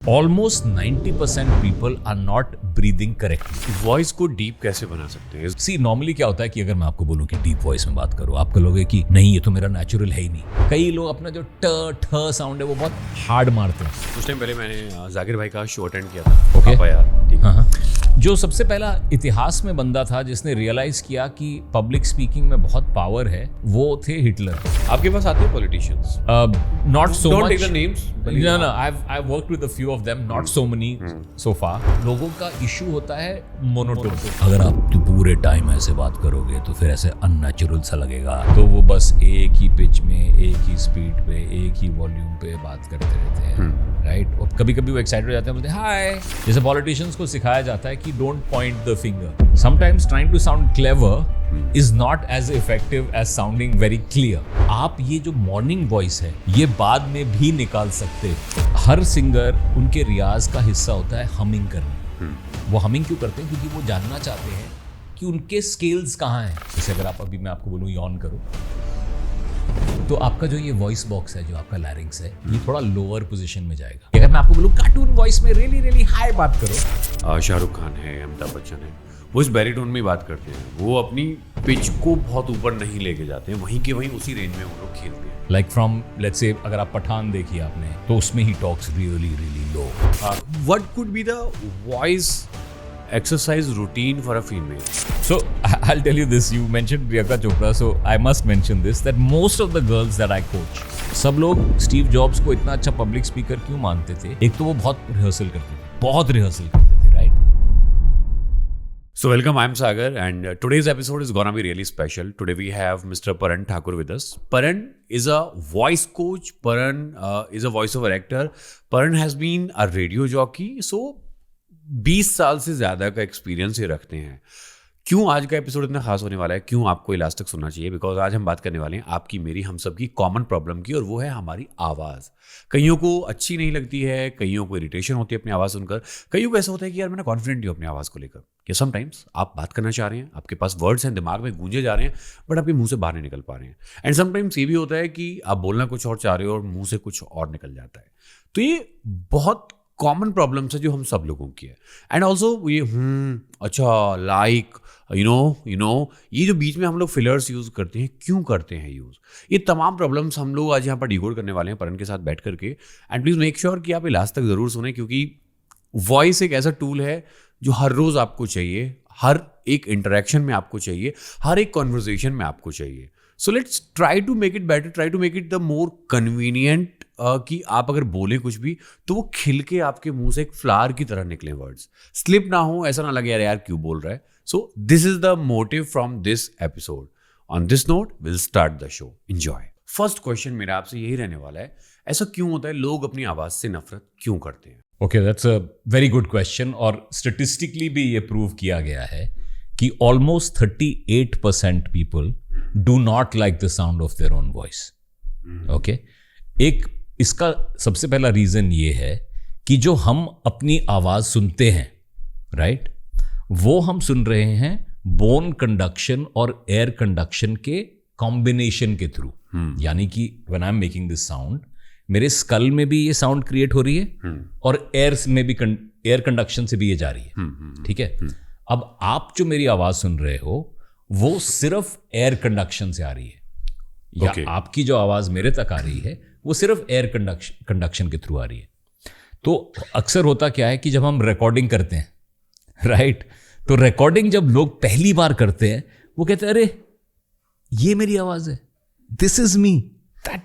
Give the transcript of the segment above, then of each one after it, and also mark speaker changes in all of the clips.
Speaker 1: Almost 90% people are not breathing correctly.
Speaker 2: Voice को deep कैसे बना सकते हैं?
Speaker 1: See, normally क्या होता है कि अगर मैं आपको बोलूं कि डीप वॉइस में बात करो, आप कहोगे कि नहीं ये तो मेरा नेचुरल है ही नहीं। कई लोग अपना जो ट ठ साउंड है वो बहुत हार्ड मारते हैं।
Speaker 2: कुछ टाइम पहले मैंने जाकिर भाई का शो अटेंड किया था।
Speaker 1: Okay.
Speaker 2: पापा यार, ठीक।
Speaker 1: हाँ। जो सबसे पहला इतिहास में बंदा था जिसने रियलाइज किया कि पब्लिक स्पीकिंग में बहुत पावर है, वो थे हिटलर।
Speaker 2: आपके पास आते हैं politicians?
Speaker 1: Not so
Speaker 2: Don't
Speaker 1: much.
Speaker 2: take the names.
Speaker 1: No. I've worked with a few of them, not so many so far. लोगों का इशू होता है मोनोटोन। अगर आप पूरे टाइम ऐसे बात करोगे तो फिर ऐसे अननेचुरल सा लगेगा। तो वो बस एक ही पिच में, एक ही स्पीड पे, एक ही वॉल्यूम पे बात करते रहते हैं, राइट? और कभी-कभी वो एक्साइटेड हो जाते हैं, बोलते हैं हाय। जैसे पॉलिटिशियंस को सिखाया जाता है कि don't point the finger. Sometimes trying to sound clever is not as effective as sounding very clear. आप ये जो मॉर्निंग वॉइस है ये बाद में भी निकाल सकते हो। हर सिंगर उनके रियाज का हिस्सा होता है हमिंग करना। वो हमिंग क्यों करते हैं? क्योंकि वो जानना चाहते हैं कि उनके स्केल्स कहाँ हैं। जैसे अगर आप अभी मैं आपको बोलूँ यॉन करो, तो आपका जो ये वॉइस बॉक्स है, जो आपका लैरिंग्स है, ये थोड़ा लोअर पोजीशन में जाएगा। अगर मैं आपको बोलूँ कार्टून वॉइस में रियली हाई बात करो,
Speaker 2: शाहरुख खान है, अमिताभ बच्चन है, वो इस बैरीटोन में बात करते हैं। वो अपनी पिच को बहुत ऊपर नहीं लेके जाते हैं, वहीं के वहीं उसी रेंज में वो लोग खेलते हैं।
Speaker 1: लाइक फ्रॉम लेट्स से अगर आप पठान देखिए आपने, तो उसमें he talks really low.
Speaker 2: What could be the voice exercise routine for a female?
Speaker 1: So I'll tell you this, you mentioned Priyanka Chopra, so I must mention this, that most of the girls that I coach, सब लोग Steve jobs को इतना अच्छा public speaker क्यों मानते थे? एक तो वो बहुत रिहर्सल करते थे, right?
Speaker 2: So welcome, I'm Sagar, and today's episode is gonna be really special. Today we have Mr. Paran Thakur with us. Paran is a voice coach. Paran is a voiceover actor. Paran has been a radio jockey. So 20 साल से ज़्यादा का experience ये रखते हैं। क्यों आज का एपिसोड इतना खास होने वाला है, क्यों आपको लास्ट तक सुनना चाहिए? बिकॉज आज हम बात करने वाले हैं आपकी, मेरी, हम सब की कॉमन प्रॉब्लम की, और वो है हमारी आवाज़। कईयों को अच्छी नहीं लगती है, कईयों को इरिटेशन होती है अपनी आवाज़ सुनकर, कईयों को ऐसा होता है कि यार मैं ना कॉन्फिडेंट नहीं हूँ अपनी आवाज़ को लेकर। कि समटाइम्स आप बात करना चाह रहे हैं, आपके पास वर्ड्स हैं, दिमाग में गूंजे जा रहे हैं, बट आपके मुंह से बाहर नहीं निकल पा रहे हैं। एंड समटाइम्स ये भी होता है कि आप बोलना कुछ और चाह रहे हो और मुंह से कुछ और निकल जाता है। तो ये बहुत कॉमन प्रॉब्लम्स है जो हम सब लोगों की है। एंड ऑल्सो ये अच्छा, लाइक यू नो ये जो बीच में हम लोग फिलर्स यूज़ करते हैं, क्यों करते हैं यूज़? ये तमाम प्रॉब्लम्स हम लोग आज यहाँ पर डिकोड करने वाले हैं परन के साथ बैठ करके। एंड प्लीज़ मेक श्योर कि आप ये लास्ट तक ज़रूर सुने, क्योंकि वॉइस एक ऐसा टूल है जो हर रोज़ आपको चाहिए, हर एक इंटरेक्शन में आपको चाहिए, हर एक कॉन्वर्जेशन में आपको चाहिए। So let's try to make it better, try to make it the more convenient, कि आप अगर बोले कुछ भी तो वो खिल के आपके मुंह से एक फ्लावर की तरह निकले वर्ड्स, स्लिप ना हो, ऐसा ना लगे यार क्यों बोल रहा है। So this is the motive from this episode. On this note will start the show. Enjoy. First question मेरा आपसे यही रहने वाला है, ऐसा क्यों होता है, लोग अपनी आवाज से नफरत क्यों करते हैं?
Speaker 1: Okay, that's a very good question. और स्टेटिस्टिकली भी ये प्रूव किया गया है कि almost 38% people do not like the sound of their own voice. Okay, एक इसका सबसे पहला रीजन ये है कि जो हम अपनी आवाज सुनते हैं, राइट, वो हम सुन रहे हैं बोन कंडक्शन और एयर कंडक्शन के कॉम्बिनेशन के थ्रू। यानी कि when I am making this sound, मेरे स्कल में भी ये साउंड क्रिएट हो रही है और एयर में भी, एयर कंडक्शन से भी ये जा रही है। ठीक है, अब आप जो मेरी आवाज सुन रहे हो वो सिर्फ एयर कंडक्शन से आ रही है, या आपकी जो आवाज मेरे तक आ रही है वो सिर्फ एयर कंडक्शन के थ्रू आ रही है। तो अक्सर होता क्या है कि जब हम रिकॉर्डिंग करते हैं, राइट, तो रिकॉर्डिंग जब लोग पहली बार करते हैं वो कहते हैं अरे ये मेरी आवाज है, this is me, that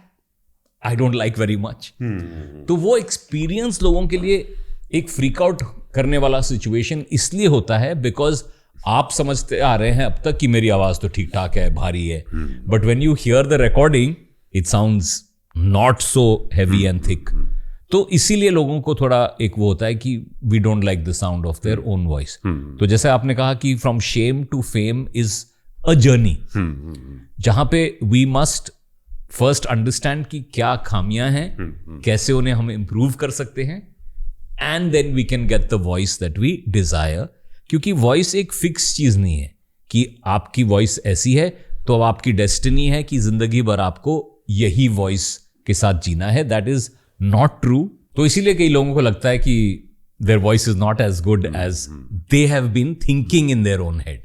Speaker 1: I don't like very much. तो वो एक्सपीरियंस लोगों के लिए एक फ्रीक आउट करने वाला सिचुएशन इसलिए होता है बिकॉज आप समझते आ रहे हैं अब तक कि मेरी आवाज तो ठीक ठाक है, भारी है, but when you here the recording it sounds not so heavy and thick. तो इसीलिए लोगों को थोड़ा एक वो होता है कि we don't like the sound of their own voice. तो जैसे आपने कहा कि from shame to fame is a journey, जहां पे वी मस्ट फर्स्ट अंडरस्टैंड कि क्या खामियां हैं, कैसे उन्हें हम इंप्रूव कर सकते हैं, and then we can get the voice that we desire. क्योंकि वॉइस एक फिक्स चीज नहीं है कि आपकी वॉइस ऐसी है तो अब आपकी डेस्टिनी है कि जिंदगी भर आपको यही वॉइस के साथ जीना है। दैट इज नॉट ट्रू तो इसीलिए कई लोगों को लगता है कि their voice is not as good as they have been thinking in their own head,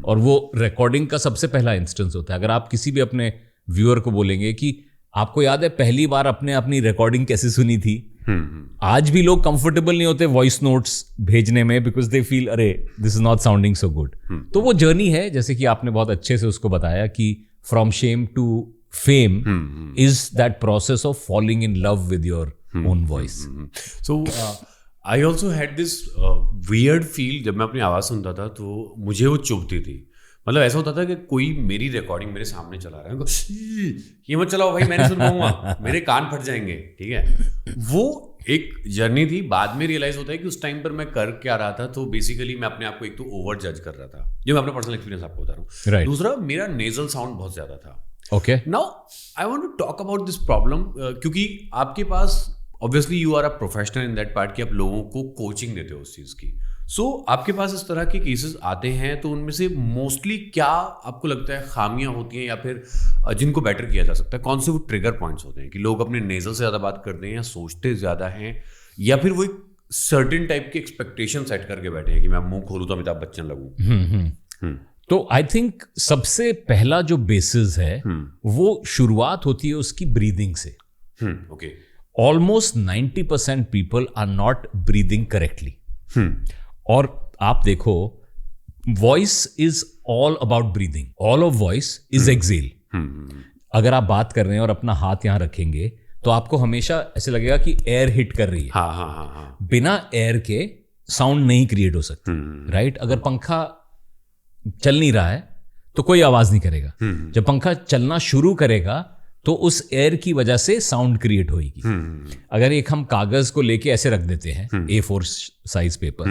Speaker 1: और वो रिकॉर्डिंग का सबसे पहला इंस्टेंस होता है। अगर आप किसी भी अपने व्यूअर को बोलेंगे कि आपको याद है पहली बार आपने अपनी रिकॉर्डिंग कैसे सुनी थी, आज भी लोग कंफर्टेबल नहीं होते वॉइस नोट्स भेजने में, बिकॉज दे फील अरे this is not sounding so good. तो वो जर्नी है, जैसे कि आपने बहुत अच्छे से उसको बताया कि from shame to fame is that process of falling in love with your own voice.
Speaker 2: So I also had this weird feel, जब मैं अपनी आवाज़ सुनता था तो मुझे वो चुभती थी। मतलब ऐसा होता था कि कोई मेरी रिकॉर्डिंग मेरे सामने चला रहा है, ये मत चलाओ भाई, मैं नहीं सुन पाऊंगा, मेरे कान फट जाएंगे, ठीक है। वो एक जर्नी थी। बाद में रियलाइज होता है कि उस टाइम पर मैं कर क्या रहा था। तो बेसिकली मैं अपने आप को एक तो ओवर जज कर रहा था, जो मैं अपना पर्सनल एक्सपीरियंस आपको बता रहा हूँ।
Speaker 1: Right.
Speaker 2: दूसरा, मेरा नेजल साउंड बहुत ज्यादा था।
Speaker 1: Okay,
Speaker 2: now I want to talk about this problem, क्योंकि आपके पास obviously you are a professional in that part कि आप लोगों को कोचिंग देते हो उस चीज़ की। सो आपके पास इस तरह के केसेस आते हैं, तो उनमें से मोस्टली क्या आपको लगता है खामियां होती हैं, या फिर जिनको बेटर किया जा सकता है? कौन से वो ट्रिगर पॉइंट्स होते हैं कि लोग अपने नेजल से ज़्यादा बात करते हैं, या सोचते ज़्यादा हैं, या फिर वो एक सर्टेन टाइप की एक्सपेक्टेशन सेट करके बैठे हैं कि मैं मुंह खोलूँ तो अमिताभ बच्चन लगूँ?
Speaker 1: तो आई थिंक सबसे पहला जो बेसिस है वो शुरुआत होती है उसकी ब्रीदिंग से।
Speaker 2: Okay.
Speaker 1: Almost 90% people are not breathing correctly. और आप देखो, voice is all about breathing, all of voice is exhale. अगर आप बात कर रहे हैं और अपना हाथ यहां रखेंगे तो आपको हमेशा ऐसे लगेगा कि एयर हिट कर रही है।
Speaker 2: हाँ।
Speaker 1: बिना एयर के साउंड नहीं क्रिएट हो सकती, राइट? अगर पंखा चल नहीं रहा है तो कोई आवाज नहीं करेगा। जब पंखा चलना शुरू करेगा तो उस एयर की वजह से साउंड क्रिएट होगी। अगर एक हम कागज को लेके ऐसे रख देते हैं, A4 साइज पेपर,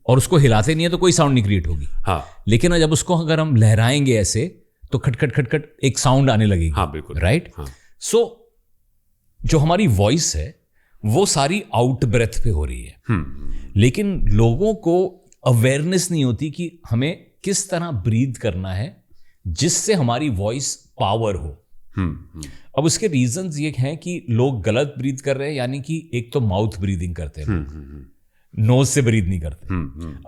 Speaker 1: और उसको हिलाते नहीं है तो कोई साउंड नहीं क्रिएट होगी। लेकिन जब उसको अगर हम लहराएंगे ऐसे तो खटखट खटखट एक साउंड आने लगेगी।
Speaker 2: हाँ, बिल्कुल,
Speaker 1: राइट। सो जो हमारी वॉइस है वो सारी आउट ब्रेथ पे हो रही है, लेकिन लोगों को अवेयरनेस नहीं होती कि हमें किस तरह ब्रीथ करना है जिससे हमारी वॉइस पावर हो। अब उसके रीजंस ये हैं कि लोग गलत ब्रीथ कर रहे हैं, यानी कि एक तो माउथ ब्रीदिंग करते हैं, नोज से ब्रीथ नहीं करते।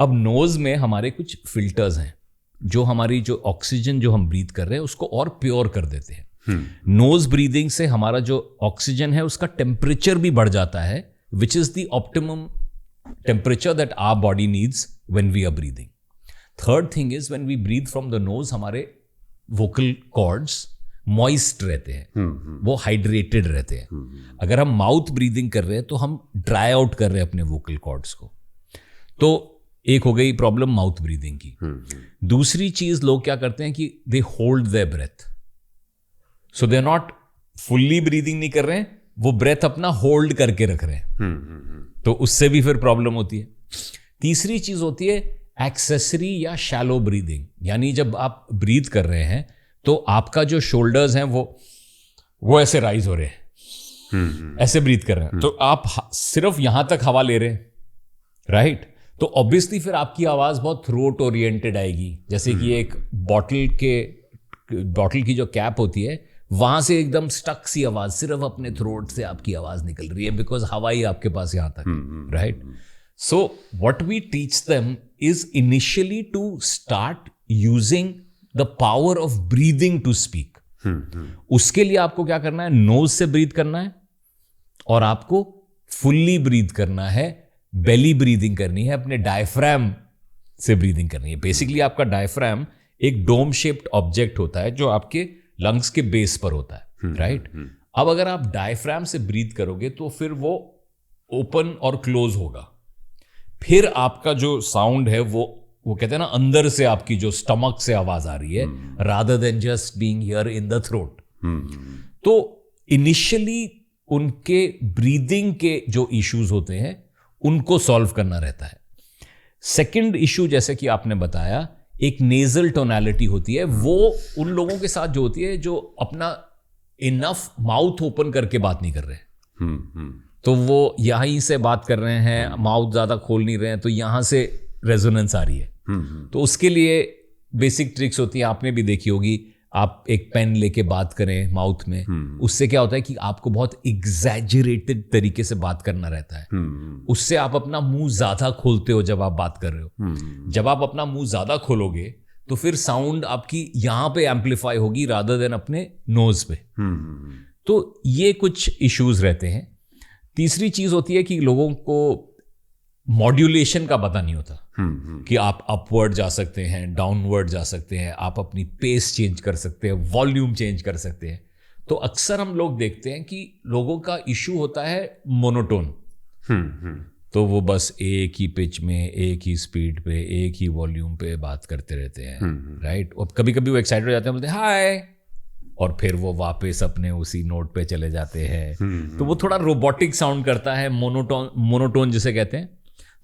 Speaker 1: अब नोज में हमारे कुछ फिल्टर्स हैं जो हमारी जो ऑक्सीजन जो हम ब्रीथ कर रहे हैं उसको और प्योर कर देते हैं। नोज ब्रीदिंग से हमारा जो ऑक्सीजन है उसका टेम्परेचर भी बढ़ जाता है, which is the optimum temperature that our body needs when we are breathing. Third thing is when we breathe from the nose, हमारे वोकल कॉर्ड्स मॉइस्ट रहते हैं, वो हाइड्रेटेड रहते हैं। अगर हम माउथ ब्रीदिंग कर रहे हैं तो हम ड्राई आउट कर रहे हैं अपने वोकल कॉर्ड्स को। तो एक हो गई प्रॉब्लम माउथ ब्रीदिंग की। दूसरी चीज, लोग क्या करते हैं कि they hold their breath, so they are not fully breathing नहीं कर रहे हैं, वो ब्रेथ अपना होल्ड करके रख रहे हैं, तो उससे भी फिर प्रॉब्लम होती है। तीसरी चीज होती है एक्सेसरी या शैलो ब्रीदिंग, यानी जब आप ब्रीथ कर रहे हैं तो आपका जो शोल्डर्स हैं वो ऐसे राइज हो रहे हैं, ऐसे ब्रीथ कर रहे हैं, तो आप सिर्फ यहां तक हवा ले रहे हैं, राइट? तो ऑब्वियसली फिर आपकी आवाज बहुत थ्रोट ओरिएंटेड आएगी, जैसे कि एक बॉटल की जो कैप होती है वहां से एकदम स्टक सी आवाज, सिर्फ अपने थ्रोट से आपकी आवाज निकल रही है, बिकॉज हवा ही आपके पास यहां तक है, right? So what we teach them is initially to start using the power of breathing to speak. उसके लिए आपको क्या करना है? नोज से ब्रीथ करना है, और आपको फुल्ली ब्रीथ करना है, बेली ब्रीदिंग करनी है, अपने डायफ्राम से ब्रीदिंग करनी है। बेसिकली आपका डायफ्राम एक डोम शेप्ड ऑब्जेक्ट होता है जो आपके लंग्स के बेस पर होता है, राइट? अब अगर आप डायफ्राम से ब्रीथ करोगे तो फिर वो ओपन और क्लोज होगा, फिर आपका जो साउंड है वो कहते हैं ना, अंदर से आपकी जो स्टमक से आवाज आ रही है, rather than just being here in the throat. तो इनिशियली उनके ब्रीदिंग के जो इश्यूज होते हैं उनको सॉल्व करना रहता है। सेकंड इशू, जैसे कि आपने बताया, एक नेजल टोनैलिटी होती है, वो उन लोगों के साथ जो होती है जो अपना इनफ माउथ ओपन करके बात नहीं कर रहे, तो वो यहीं से बात कर रहे हैं, माउथ ज्यादा खोल नहीं रहे हैं, तो यहां से रेजोनेंस आ रही है। तो उसके लिए बेसिक ट्रिक्स होती है, आपने भी देखी होगी, आप एक पेन लेके बात करें माउथ में, उससे क्या होता है कि आपको बहुत एग्जैजरेटेड तरीके से बात करना रहता है। उससे आप अपना मुंह ज्यादा खोलते हो जब आप बात कर रहे हो। जब आप अपना मुंह ज्यादा खोलोगे तो फिर साउंड आपकी यहां पे एम्पलीफाई होगी रादर देन अपने नोज पे। तो ये कुछ इश्यूज रहते हैं। तीसरी चीज होती है कि लोगों को मॉड्यूलेशन का पता नहीं होता कि आप अपवर्ड जा सकते हैं, डाउनवर्ड जा सकते हैं, आप अपनी पेस चेंज कर सकते हैं, वॉल्यूम चेंज कर सकते हैं। तो अक्सर हम लोग देखते हैं कि लोगों का इशू होता है मोनोटोन। तो वो बस एक ही पिच में, एक ही स्पीड पे, एक ही वॉल्यूम पे बात करते रहते हैं, राइट। और कभी कभी वो एक्साइटेड हो जाते हैं, बोलते हैं हाय, और फिर वो वापस अपने उसी नोट पे चले जाते हैं। तो वो थोड़ा रोबोटिक साउंड करता है, मोनोटोन जिसे कहते हैं।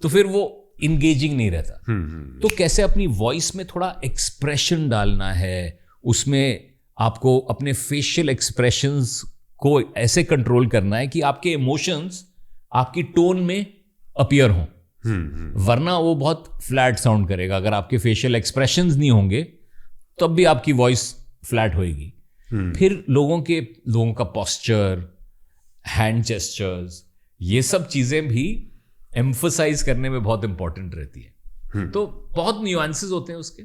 Speaker 1: तो फिर वो इंगेजिंग नहीं रहता। तो कैसे अपनी वॉइस में थोड़ा एक्सप्रेशन डालना है, उसमें आपको अपने फेशियल एक्सप्रेशंस को ऐसे कंट्रोल करना है कि आपके इमोशंस आपकी टोन में अपीयर हों, वरना वो बहुत फ्लैट साउंड करेगा। अगर आपके फेशियल एक्सप्रेशंस नहीं होंगे तब भी आपकी वॉइस फ्लैट होएगी। फिर लोगों का पोस्चर, हैंड जेस्चर्स, ये सब चीजें भी एम्फसाइज करने में बहुत इंपॉर्टेंट रहती है। तो बहुत न्यूएंसेस होते हैं उसके,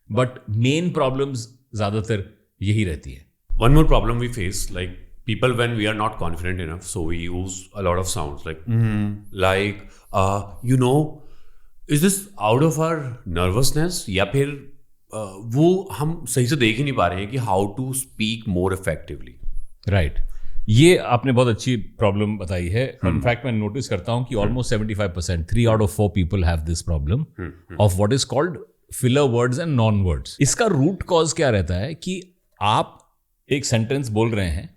Speaker 1: बट मेन प्रॉब्लम्स ज्यादातर यही रहती है।
Speaker 2: One more problem we face, like people when we are not confident enough, so we use a lot of sounds like is this out of our nervousness, या फिर वो हम सही से देख ही नहीं पा रहे हैं कि how to speak more effectively.
Speaker 1: Right, ये आपने बहुत अच्छी प्रॉब्लम बताई है। इनफैक्ट मैं नोटिस करता हूं कि almost 75%, 3 out of 4 people have this problem of what is called filler words and non words. इसका रूट कॉज क्या रहता है कि आप एक सेंटेंस बोल रहे हैं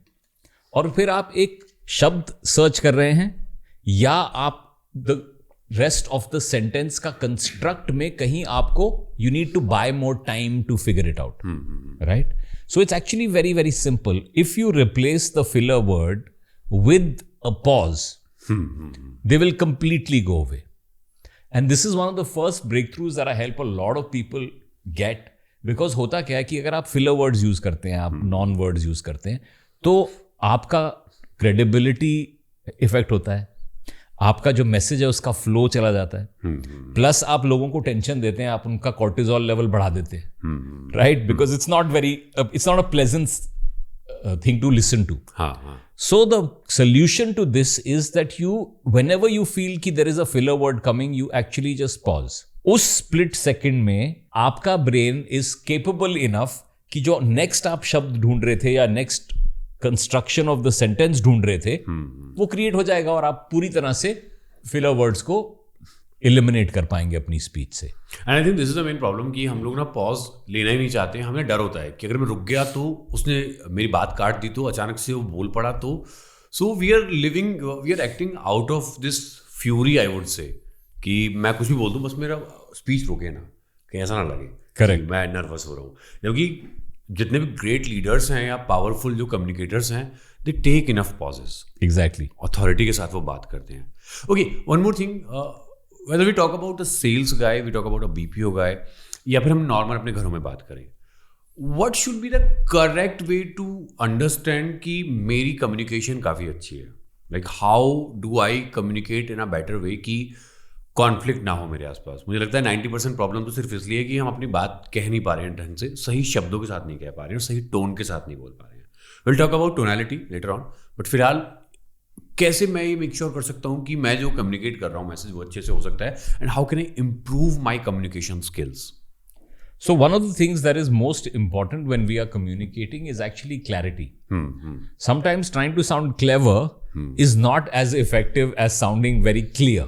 Speaker 1: और फिर आप एक शब्द सर्च कर रहे हैं, या आप the rest of the sentence का कंस्ट्रक्ट में कहीं आपको you need to buy more time to figure it out, right? So it's actually very, very simple. If you replace the filler word with a pause, they will completely go away. And this is one of the first breakthroughs that I help a lot of people get. Because होता क्या है कि अगर आप filler words use करते हैं, आप non words use करते हैं, तो आपका credibility effect होता है, आपका जो मैसेज है उसका फ्लो चला जाता है, प्लस आप लोगों को टेंशन देते हैं, आप उनका कॉर्टिजोल लेवल बढ़ा देते हैं, right? Because it's not a pleasant thing to listen to. So the solution to this is that you whenever you feel कि there is a filler word coming, you actually just pause. उस split second में आपका brain is capable enough कि जो next आप शब्द ढूंढ रहे थे या next construction of the sentence ढूंढ रहे थे, वो क्रिएट हो जाएगा और आप पूरी तरह से फिलर वर्ड्स को एलिमिनेट कर पाएंगे अपनी स्पीच से।
Speaker 2: And I think this is the main problem कि हम लोग ना पॉज लेना ही नहीं चाहते हैं। हमें डर होता है कि अगर मैं रुक गया तो उसने मेरी बात काट दी, तो अचानक से वो बोल पड़ा तो। So we are acting out of this fury, I would say, कि मैं कुछ भी बोल दूं, बस मेरा स्पीच रुके ना, कहीं ऐसा ना लगे
Speaker 1: करेक्ट
Speaker 2: मैं नर्वस हो रहा हूँ। जबकि जितने भी ग्रेट लीडर्स हैं या पावरफुल जो कम्युनिकेटर्स हैं, they take enough pauses.
Speaker 1: Exactly,
Speaker 2: authority के साथ वो बात करते हैं। Okay, one more thing, whether we talk about a sales guy, we talk about a BPO guy, या फिर हम नॉर्मल अपने घरों में बात करें, what should be the correct way to understand कि मेरी कम्युनिकेशन काफ़ी अच्छी है? Like how do I communicate in a better way कि कॉन्फ्लिक्ट ना हो मेरे आसपास? मुझे लगता है 90% प्रॉब्लम तो सिर्फ इसलिए कि हम अपनी बात कह नहीं पा रहे हैं ढंग से, सही शब्दों के साथ नहीं कह पा रहे हैं और सही टोन के साथ नहीं बोल पा रहे हैं। Will talk about tonality later on, but फिलहाल कैसे मैं ये मेक श्योर कर सकता हूँ कि मैं जो कम्युनिकेट कर रहा हूँ मैसेज वो अच्छे से हो सकता है, and how can I improve my communication skills?
Speaker 1: So one of the things that is most important when we are communicating is actually clarity. Sometimes trying to sound clever is not as effective as sounding very clear.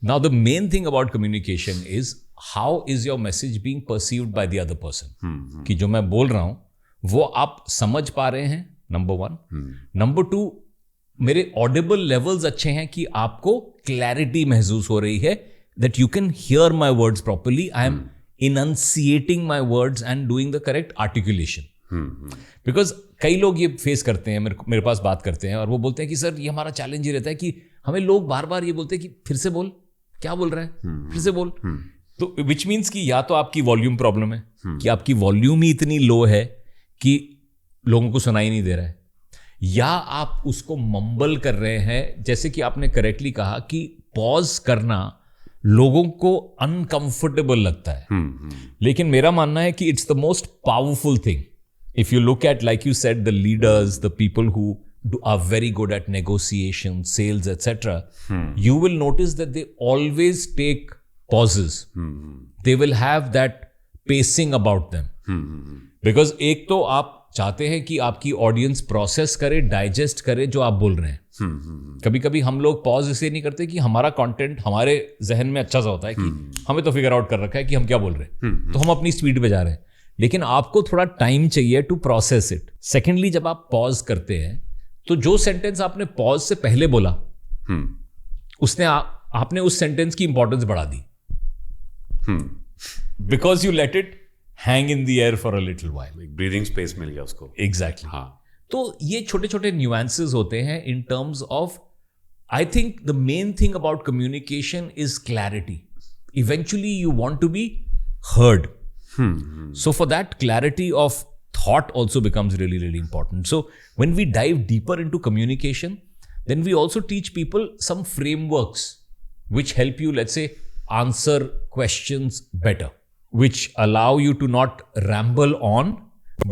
Speaker 1: Now the main thing about communication is how is your message being perceived by the other person. कि जो मैं बोल रहा हूं वो आप समझ पा रहे हैं, नंबर 1. नंबर 2, मेरे ऑडिबल लेवल्स अच्छे हैं कि आपको क्लैरिटी महसूस हो रही है, that you can hear my words properly. I am enunciating my words and doing the correct articulation. Because कई लोग ये फेस करते हैं, मेरे पास बात करते हैं और वो बोलते हैं कि सर ये हमारा चैलेंज ही रहता है कि हमें लोग बार बार ये बोलते हैं कि फिर से बोल, क्या बोल रहा है, फिर से बोल। तो विच मीन्स कि या तो आपकी वॉल्यूम प्रॉब्लम है कि आपकी वॉल्यूम ही इतनी लो है कि लोगों को सुनाई नहीं दे रहा है, या आप उसको मम्बल कर रहे हैं। जैसे कि आपने करेक्टली कहा कि पॉज करना लोगों को अनकंफर्टेबल लगता है, लेकिन मेरा मानना है कि it's the most powerful thing. If you look at, like you said, the leaders, the people who are very good at negotiation, sales, etc. You will notice that they always take pauses. They will have that pacing about them. Because एक तो आप चाहते हैं कि आपकी audience process करे, digest करे जो आप बोल रहे हैं. कभी कभी हम लोग पॉज इसलिए नहीं करते कि हमारा कंटेंट हमारे जहन में अच्छा सा होता है कि हमें तो फिगर आउट कर रखा है कि हम क्या बोल रहे हैं, तो हम अपनी स्पीड पे जा रहे हैं. लेकिन आपको थोड़ा टाइम चाहिए टू प्रोसेस इट. सेकेंडली, जब आप पॉज करते हैं तो जो सेंटेंस आपने पॉज से पहले बोला, उसने आपने उस सेंटेंस की इंपॉर्टेंस बढ़ा दी, because you let it hang in the air for a little while.
Speaker 2: Breathing space मिल गया उसको.
Speaker 1: एग्जैक्टली.
Speaker 2: हाँ.
Speaker 1: तो ये छोटे छोटे न्यूएंसेस होते हैं in terms of, I think the main thing about communication is clarity. Eventually you want to be heard. So for that, clarity of thought also becomes really, really important. So when we dive deeper into communication, then we also teach people some frameworks which help you, let's say, answer questions better, which allow you to not ramble on,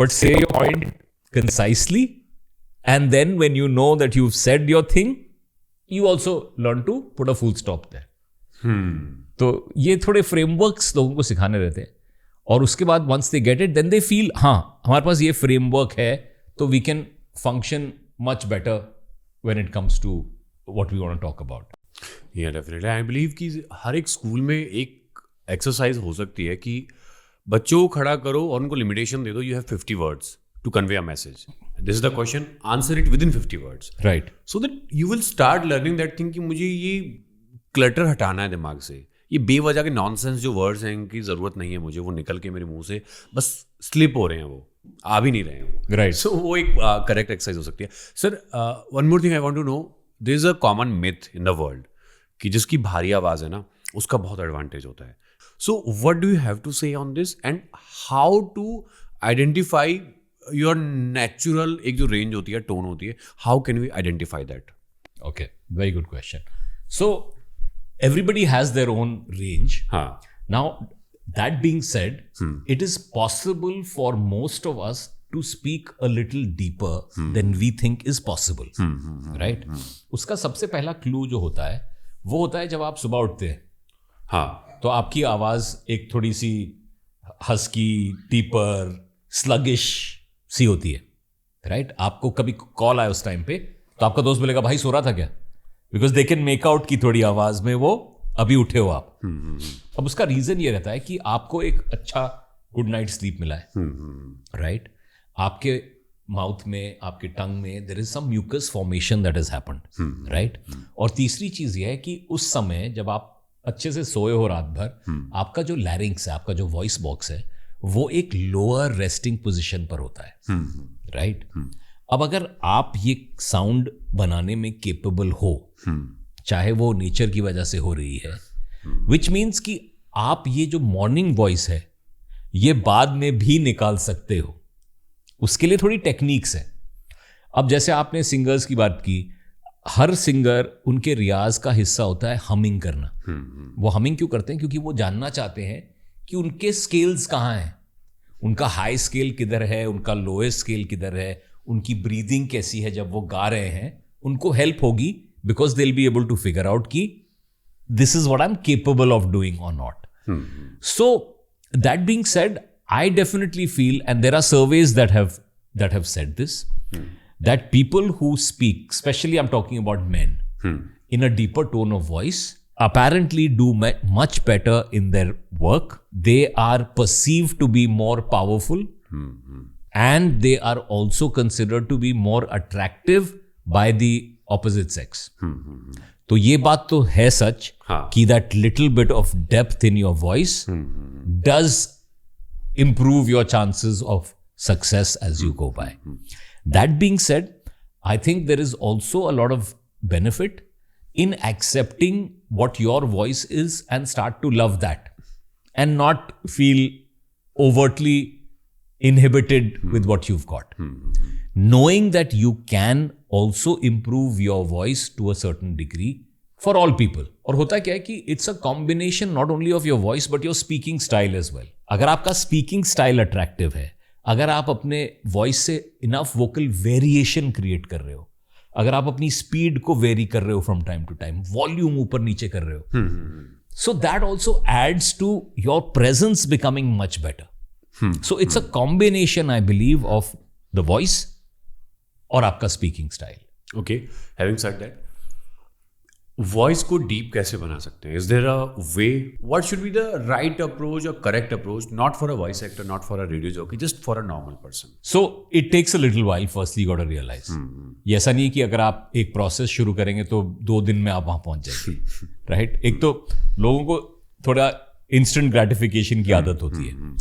Speaker 1: but say your point concisely. And then when you know that you've said your thing, you also learn to put a full stop there. तो ये थोड़े frameworks लोगों को सिखाने रहते हैं. और उसके बाद once they get it, then they feel, हाँ, हमारे पास ये framework है, तो we can function much better when it comes to what we want to talk about.
Speaker 2: Yeah, definitely. I believe कि हर एक स्कूल में एक एक्सरसाइज हो सकती है कि बच्चों को खड़ा करो और उनको लिमिटेशन दे दो. You have 50 words to convey a message. This is the question. Answer it within 50 words.
Speaker 1: Right.
Speaker 2: So that you will start learning that thing कि मुझे ये क्लटर हटाना है दिमाग से. ये बेवजह के नॉनसेंस जो वर्ड्स हैं इनकी ज़रूरत नहीं है मुझे, वो निकल के मेरे मुंह से बस स्लिप हो रहे हैं, वो आ भी नहीं रहे हैं वो.
Speaker 1: राइट.
Speaker 2: सो वो एक करेक्ट एक्सरसाइज हो सकती है. Sir, one more thing I want to know, there is a common myth in the world कि जिसकी भारी आवाज़ है ना, उसका बहुत एडवांटेज होता है. So what do you have to say on this, and how to identify your natural, एक जो रेंज होती है, टोन होती है, how can we identify that?
Speaker 1: Okay, very good question. So everybody has their own range. Now, that being said, it is possible for most of us to speak a little deeper than we think is possible. Right? उसका सबसे पहला clue जो होता है वो होता है जब आप सुबह उठते हैं.
Speaker 2: हाँ.
Speaker 1: तो आपकी आवाज एक थोड़ी सी हस्की, डीपर, स्लगिश सी होती है. राइट? आपको कभी कॉल आया उस टाइम पे तो आपका दोस्त बोलेगा, भाई सो रहा था क्या? Because they can make out की थोड़ी आवाज में वो अभी उठे हो आप. अब उसका रीजन ये रहता है कि आपको एक अच्छा गुड नाइट स्लीप मिला है. राइट? आपके माउथ में, आपके टंग में there is some mucus formation that has happened. Right? और तीसरी चीज ये है कि उस समय जब आप अच्छे से सोए हो रात भर, आपका जो लैरिंग्स है, आपका जो वॉइस बॉक्स है, वो एक लोअर रेस्टिंग पोजिशन पर होता है. राइट? अब अगर आप ये साउंड बनाने में केपेबल हो, चाहे वो नेचर की वजह से हो रही है, विच मीन्स कि आप ये जो मॉर्निंग वॉइस है ये बाद में भी निकाल सकते हो. उसके लिए थोड़ी टेक्निक्स है. अब जैसे आपने सिंगर्स की बात की, हर सिंगर, उनके रियाज का हिस्सा होता है हमिंग करना. वो हमिंग क्यों करते हैं? क्योंकि वो जानना चाहते हैं कि उनके स्केल्स कहाँ हैं, उनका हाई स्केल किधर है, उनका लोएस्ट स्केल किधर है, उनकी ब्रीदिंग कैसी है जब वो गा रहे हैं. उनको हेल्प होगी because they will be able to figure out कि this is what I am capable of doing और not. So that being said, I definitely feel, and there are surveys that have said this, that people who speak, especially I'm talking about men, in a deeper tone of voice, apparently do much better in their work. They are perceived to be more powerful, and they are also considered to be more attractive by the opposite sex. तो ये बात तो है सच कि that little bit of depth in your voice does improve your chances of success as you go by. That being said, I think there is also a lot of benefit in accepting what your voice is and start to love that. and not feel overtly inhibited with what you've got. Knowing that you can also improve your voice to a certain degree for all people. और होता क्या है कि it's a combination not only of your voice but your speaking style as well. अगर आपका speaking style attractive है, अगर आप अपने voice से enough vocal variation create कर रहे हो, अगर आप अपनी speed को vary कर रहे हो from time to time, volume ऊपर नीचे कर रहे हो, so that also adds to your presence becoming much better. So it's a combination, I believe, of the voice और आपका speaking style.
Speaker 2: Okay, having said that, voice को deep कैसे बना सकते हैं? Is there a way? What should be the right approach और correct approach, not for a voice actor, not for a radio jockey, just for a normal person?
Speaker 1: So it takes a little while, firstly got to realise, ये ऐसा नहीं है कि अगर आप एक process शुरू करेंगे तो 2 दिन में आप वहां पहुंच जाएंगे, राइट? एक तो लोगों को थोड़ा इंस्टेंट ग्रेटिफिकेशन की आदत होती है,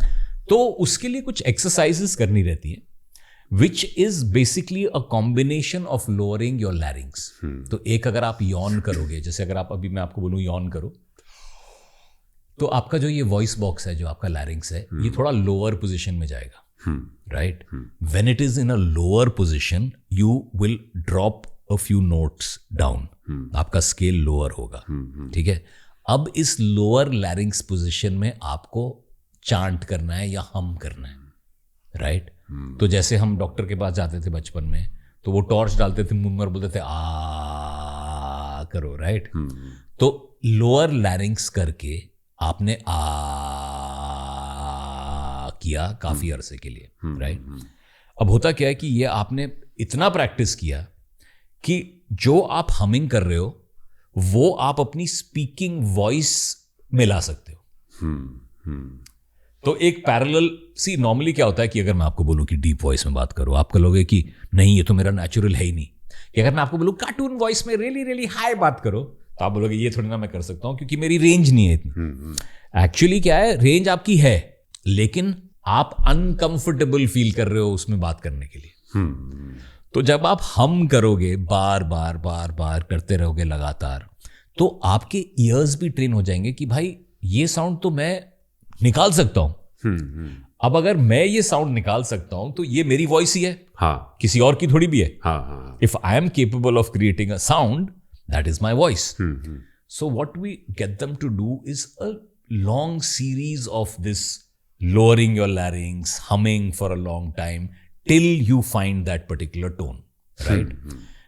Speaker 1: तो उसके लिए कुछ एक्सरसाइजेस करनी रहती है, which is basically a combination of lowering your larynx. तो एक अगर आप यॉन करोगे, जैसे अगर आप अभी मैं आपको बोलूं यॉन करो, तो आपका जो ये वॉइस बॉक्स है, जो आपका लैरिंग्स है, ये थोड़ा लोअर पोजीशन में जाएगा, right? When it is in a lower position you will drop a few notes down, आपका स्केल लोअर होगा, ठीक है? अब इस लोअर लैरिंग्स पोजीशन में आपको चांट करना है या हम करना है, राइट? तो जैसे हम डॉक्टर के पास जाते थे बचपन में, तो वो टॉर्च डालते थे मुंह में और बोलते थे आ करो, राइट? तो लोअर लैरिंग्स करके आपने आ किया काफी अरसे के लिए, राइट? अब होता क्या है कि ये आपने इतना प्रैक्टिस किया कि जो आप हमिंग कर रहे हो वो आप अपनी स्पीकिंग वॉइस में ला सकते हो। तो एक पैरेलल सी, नॉर्मली क्या होता है कि अगर मैं आपको बोलूं कि डीप वॉइस में बात करो, आप कहोगे कि नहीं ये तो मेरा नेचुरल है ही नहीं। कि अगर मैं आपको बोलूं कार्टून वॉइस में रियली रियली हाई बात करो, तो आप बोलोगे ये थोड़ी ना मैं कर सकता हूं क्योंकि मेरी रेंज नहीं है इतनी। एक्चुअली क्या है, रेंज आपकी है, लेकिन आप अनकंफर्टेबल फील कर रहे हो उसमें बात करने के लिए। तो जब आप हम करोगे, बार बार बार बार करते रहोगे लगातार, तो आपके ईयर्स भी ट्रेन हो जाएंगे कि भाई ये साउंड तो मैं निकाल सकता हूं। अब अगर मैं ये साउंड निकाल सकता हूं तो ये मेरी वॉइस ही है,
Speaker 2: हाँ,
Speaker 1: किसी और की थोड़ी भी है।
Speaker 2: हाँ,
Speaker 1: if I am capable of creating a sound, that is my voice. So what we get them to do is a long series of this lowering your larynx, humming for a long time till you find that particular tone, right?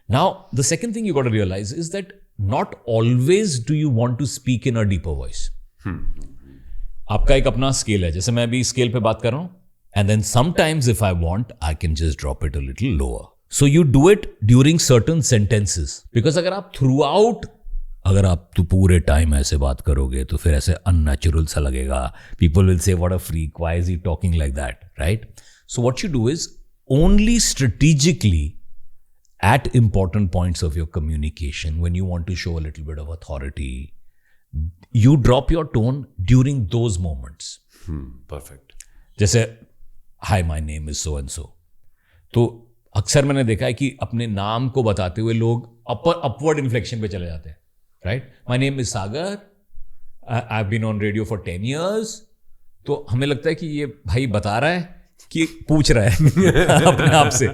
Speaker 1: Now, the second thing you got to realize is that not always do you want to speak in a deeper voice. आपका एक अपना scale है, जैसे मैं अभी scale पे बात कर रहा हूं, and then sometimes if I want, I can just drop it a little lower. So you do it during certain sentences, because अगर आप throughout, अगर आप तो पूरे टाइम ऐसे बात करोगे तो फिर ऐसे अननेचुरल सा लगेगा। People will say what a freak, why is he talking like that, right? So what you do is only strategically at important points of your communication, when you want to show a little bit of authority, you drop your tone during those moments.
Speaker 2: Perfect. जैसे
Speaker 1: hi my name is so and so, तो अक्सर मैंने देखा है कि अपने नाम को बताते हुए लोग अपवर्ड इन्फ्लेक्शन पे चले जाते हैं, right? My name is Sagar. I've been on radio for 10 years. तो हमें लगता है कि ये भाई बता रहा है कि पूछ रहा है अपने आप से।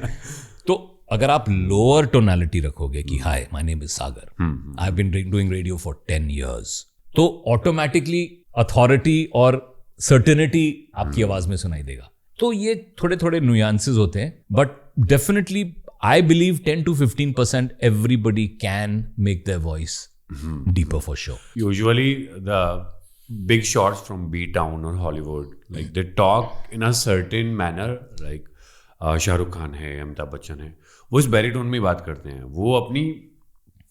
Speaker 1: तो अगर आप लोअर टोनालिटी रखोगे कि hi my name is Sagar, I have been doing radio for 10 years, तो ऑटोमेटिकली अथॉरिटी और सर्टेनिटी आपकी आवाज में सुनाई देगा। तो ये थोड़े थोड़े नुयांसेस होते हैं, but definitely I believe 10 to 15% everybody can make their voice deeper for sure.
Speaker 2: Usually the big shots from B-Town or Hollywood, like they talk in a certain manner, like Shahrukh Khan है, अमिताभ बच्चन है, वो इस बैरीटोन में बात करते हैं, वो अपनी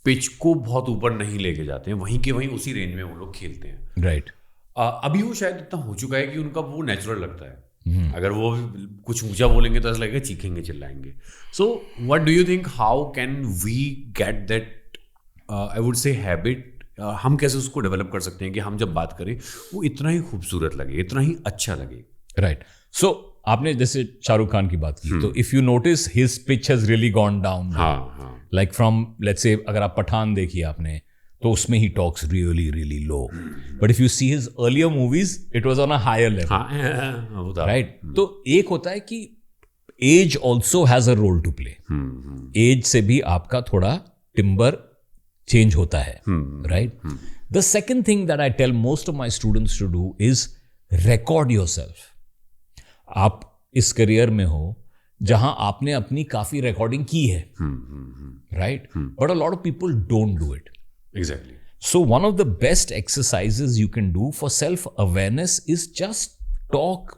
Speaker 2: पिच को बहुत ऊपर नहीं लेके जाते हैं, वहीं के वहीं उसी रेंज में वो लोग खेलते हैं,
Speaker 1: राइट?
Speaker 2: अभी वो शायद इतना हो चुका है कि उनका वो नेचुरल लगता है। अगर वो कुछ ऊंचा बोलेंगे तो ऐसा लगेगा चीखेंगे, चिल्लाएंगे। So what do you think, how can we get that, I would say habit, हम कैसे उसको डेवलप कर सकते हैं कि हम जब बात करें वो इतना ही खूबसूरत लगे, इतना ही अच्छा लगे?
Speaker 1: राइट। सो आपने जैसे शाहरुख खान की बात की, तो if you notice his pitch has really gone down, like from let's say अगर आप पठान देखिए आपने, तो उसमें he talks really really low, but if you see his earlier movies it was on a higher level,
Speaker 2: हाँ,
Speaker 1: right? तो एक होता है कि age also has a role to play, age से भी आपका थोड़ा टिम्बर चेंज होता है, right? The second thing that I tell most of my students to do is record yourself. आप इस करियर में हो जहां आपने अपनी काफी रिकॉर्डिंग की है, right? But a lot of people don't do it.
Speaker 2: Exactly.
Speaker 1: So one of the best exercises you can do for self-awareness is just talk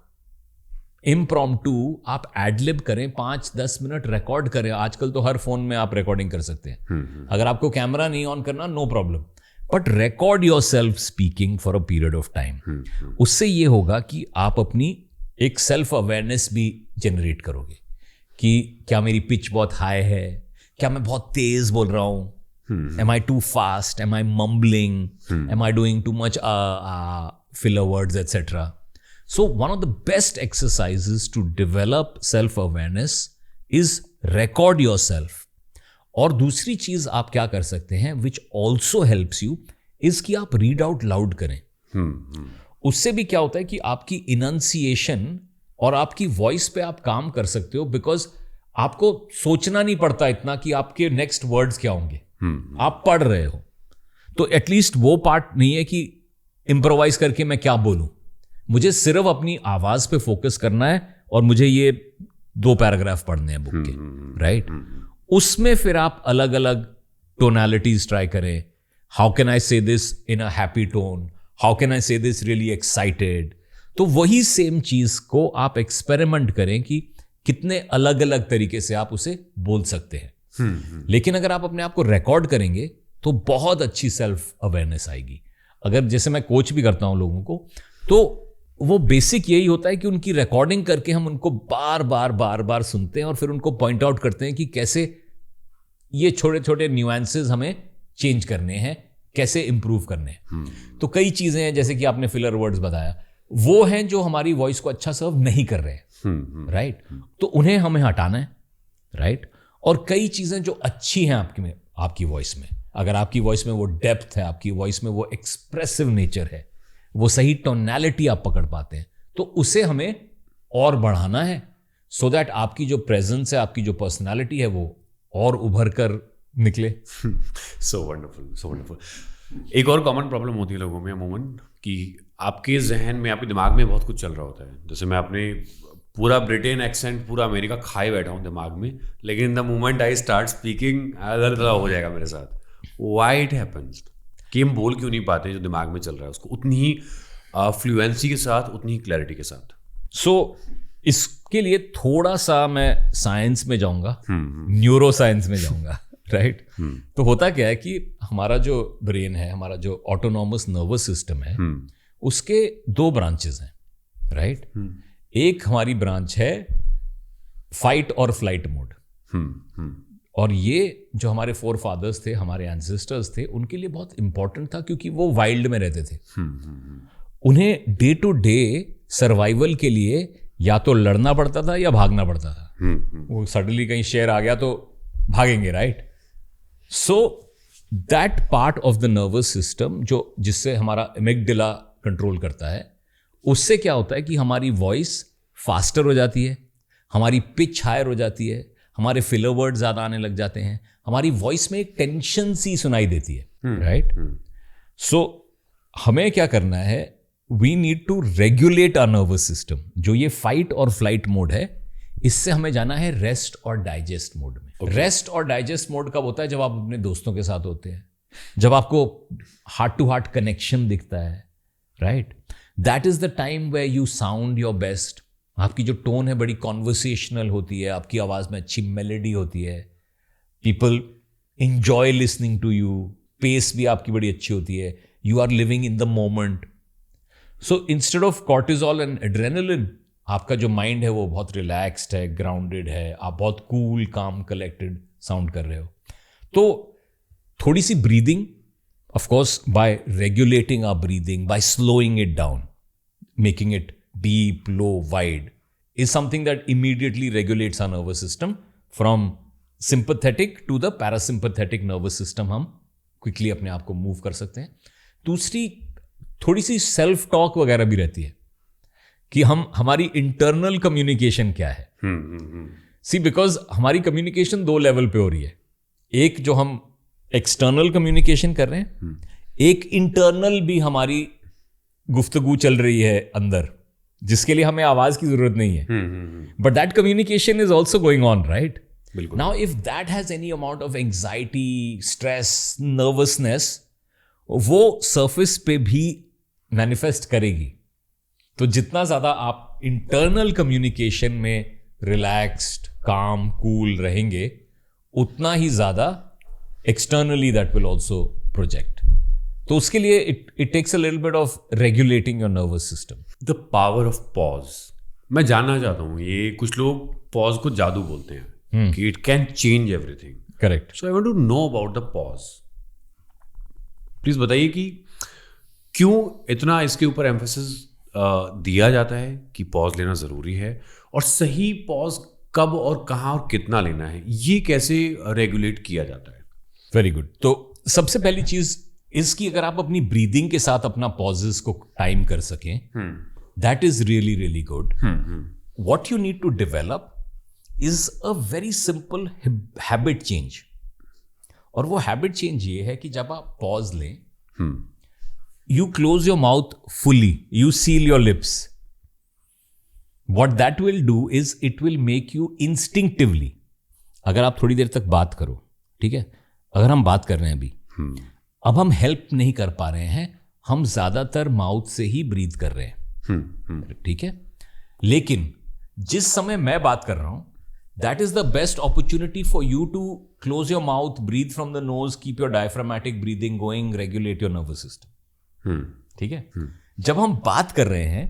Speaker 1: impromptu. आप एडलिब करें, 5-10 मिनट रिकॉर्ड करें। आजकल तो हर फोन में आप रिकॉर्डिंग कर सकते हैं। अगर आपको कैमरा नहीं ऑन करना, no problem, but record yourself speaking for a period of time. उससे ये होगा कि आप अपनी एक सेल्फ अवेयरनेस भी जनरेट करोगे कि क्या मेरी पिच बहुत हाई है, क्या मैं बहुत तेज बोल रहा हूं, am I too fast, am I mumbling, am I doing too much filler words, etc. So one of the best exercises to develop self awareness is record yourself. और दूसरी चीज आप क्या कर सकते हैं which also helps you is कि आप read out loud करें। उससे भी क्या होता है कि आपकी इनंसिएशन और आपकी वॉइस पे आप काम कर सकते हो, बिकॉज आपको सोचना नहीं पड़ता इतना कि आपके नेक्स्ट वर्ड्स क्या होंगे। आप पढ़ रहे हो तो एटलीस्ट वो पार्ट नहीं है कि इंप्रोवाइज करके मैं क्या बोलूं, मुझे सिर्फ अपनी आवाज पे फोकस करना है और मुझे ये 2 पैराग्राफ पढ़ने हैं बुक के, राइट? उसमें फिर आप अलग अलग टोनालिटीज ट्राई करें। हाउ कैन आई से this in a happy tone, how can I से दिस रियली एक्साइटेड। तो वही सेम चीज को आप एक्सपेरिमेंट करें कि कितने अलग अलग तरीके से आप उसे बोल सकते हैं। लेकिन अगर आप अपने आप को रिकॉर्ड करेंगे तो बहुत अच्छी सेल्फ अवेयरनेस आएगी। अगर जैसे मैं कोच भी करता हूं लोगों को, तो वो बेसिक यही होता है कि उनकी रिकॉर्डिंग करके हम उनको बार बार सुनते हैं और फिर उनको पॉइंट आउट करते हैं कि कैसे ये छोटे छोटे न्यूएंसेस हमें चेंज करने हैं, कैसे इंप्रूव करने हैं। तो कई चीजें हैं, जैसे कि आपने फिलर वर्ड्स बताया, वो हैं जो हमारी वॉइस को अच्छा सर्व नहीं कर रहे हैं, राइट? तो उन्हें हमें हटाना है, राइट? और कई चीजें जो अच्छी हैं आपकी वॉइस में, अगर आपकी वॉइस में वो डेप्थ है, आपकी वॉइस में वो एक्सप्रेसिव नेचर है, वो सही टोनैलिटी आप पकड़ पाते हैं, तो उसे हमें और बढ़ाना है, सो दैट आपकी जो प्रेजेंस है, आपकी जो पर्सनालिटी है, वो और उभर कर निकले।
Speaker 2: So wonderful, so wonderful. एक और कॉमन प्रॉब्लम होती है लोगों में अमूमन कि आपके जहन में, आपके दिमाग में बहुत कुछ चल रहा होता है। जैसे मैं अपने पूरा ब्रिटेन एक्सेंट, पूरा अमेरिका खाए बैठा हूँ दिमाग में, लेकिन इन the moment I start speaking अलग अलग हो जाएगा मेरे साथ। व्हाई इट हैपन्स कि हम बोल क्यों नहीं पाते जो दिमाग में चल रहा है उसको उतनी ही फ्लुएंसी के साथ, उतनी ही क्लैरिटी के साथ?
Speaker 1: सो इसके लिए थोड़ा सा मैं साइंस में जाऊंगा, न्यूरो साइंस में जाऊंगा, राइट? तो होता क्या है कि हमारा जो ब्रेन है, हमारा जो ऑटोनॉमस नर्वस सिस्टम है, उसके 2 ब्रांचेस हैं, राइट? एक हमारी ब्रांच है फाइट और फ्लाइट मोड, और ये जो हमारे फोरफादर्स थे, हमारे एंसेस्टर्स थे, उनके लिए बहुत इंपॉर्टेंट था, क्योंकि वो वाइल्ड में रहते थे। उन्हें डे टू डे सर्वाइवल के लिए या तो लड़ना पड़ता था या भागना पड़ता था। वो सडनली कहीं शेर आ गया तो भागेंगे, right? So that part of the nervous system जो जिससे हमारा एमिगडाला कंट्रोल करता है, उससे क्या होता है कि हमारी वॉइस फास्टर हो जाती है, हमारी पिच हायर हो जाती है, हमारे फिलर वर्ड ज्यादा आने लग जाते हैं, हमारी वॉइस में एक टेंशन सी सुनाई देती है, राइट? सो हमें क्या करना है, we need to regulate our nervous system. जो ये फाइट और फ्लाइट मोड है, इससे हमें जाना है रेस्ट और डाइजेस्ट मोड में। रेस्ट और डाइजेस्ट मोड कब होता है? जब आप अपने दोस्तों के साथ होते हैं, जब आपको हार्ट टू हार्ट कनेक्शन दिखता है, right? That is the time where you sound your best. आपकी जो टोन है बड़ी कॉन्वर्सेशनल होती है, आपकी आवाज में अच्छी मेलेडी होती है, people enjoy listening to you, pace भी आपकी बड़ी अच्छी होती है, you are living in the moment. So instead of cortisol and adrenaline, आपका जो माइंड है वो बहुत रिलैक्स्ड है, ग्राउंडेड है, आप बहुत कूल, काम, कलेक्टेड साउंड कर रहे हो। तो थोड़ी सी breathing, of course, by regulating our breathing, by slowing it down, making it deep, low, wide, is something that immediately regulates our nervous system from sympathetic to the parasympathetic nervous system हम quickly अपने आप को move कर सकते हैं। दूसरी थोड़ी सी self talk वगैरह भी रहती है कि हमारी इंटरनल कम्युनिकेशन क्या है। सी बिकॉज हमारी कम्युनिकेशन 2 लेवल पे हो रही है। एक जो हम एक्सटर्नल कम्युनिकेशन कर रहे हैं, एक इंटरनल भी हमारी गुफ्तगू चल रही है अंदर, जिसके लिए हमें आवाज की जरूरत नहीं है, but that communication is also going on, right? Now if that has any amount of anxiety, stress, nervousness, वो सरफेस पे भी मैनिफेस्ट करेगी। तो जितना ज्यादा आप इंटरनल कम्युनिकेशन में रिलैक्स्ड, काम, कूल रहेंगे, उतना ही ज्यादा externally that will also project. तो उसके लिए it takes a little bit of regulating your nervous system.
Speaker 2: The power of pause, मैं जानना चाहता हूँ, ये कुछ लोग पॉज को जादू बोलते हैं कि it can change everything.
Speaker 1: Correct.
Speaker 2: So I want to know about the pause. Please बताइए कि क्यों इतना इसके ऊपर एम्फेसिस दिया जाता है कि पॉज लेना जरूरी है, और सही पॉज कब और कहाँ और कितना लेना है, ये कैसे रेगुलेट किया जाता है?
Speaker 1: Very good. तो सबसे पहली चीज इसकी, अगर आप अपनी ब्रीदिंग के साथ अपना पॉजेस को टाइम कर सकें, that is really really good. What you need to develop is a very simple habit change. और वो हैबिट चेंज ये है कि जब आप पॉज लें, you close your mouth fully, you seal your lips. What that will do is it will make you instinctively, अगर आप थोड़ी देर तक बात करो, ठीक है, अगर हम बात कर रहे हैं अभी, अब हम हेल्प नहीं कर पा रहे हैं, हम ज्यादातर माउथ से ही ब्रीथ कर रहे हैं, ठीक है, लेकिन जिस समय मैं बात कर रहा हूं, that is the best opportunity for you to close your mouth, breathe from the nose, keep your diaphragmatic breathing going, regulate your nervous system. ठीक है। जब हम बात कर रहे हैं,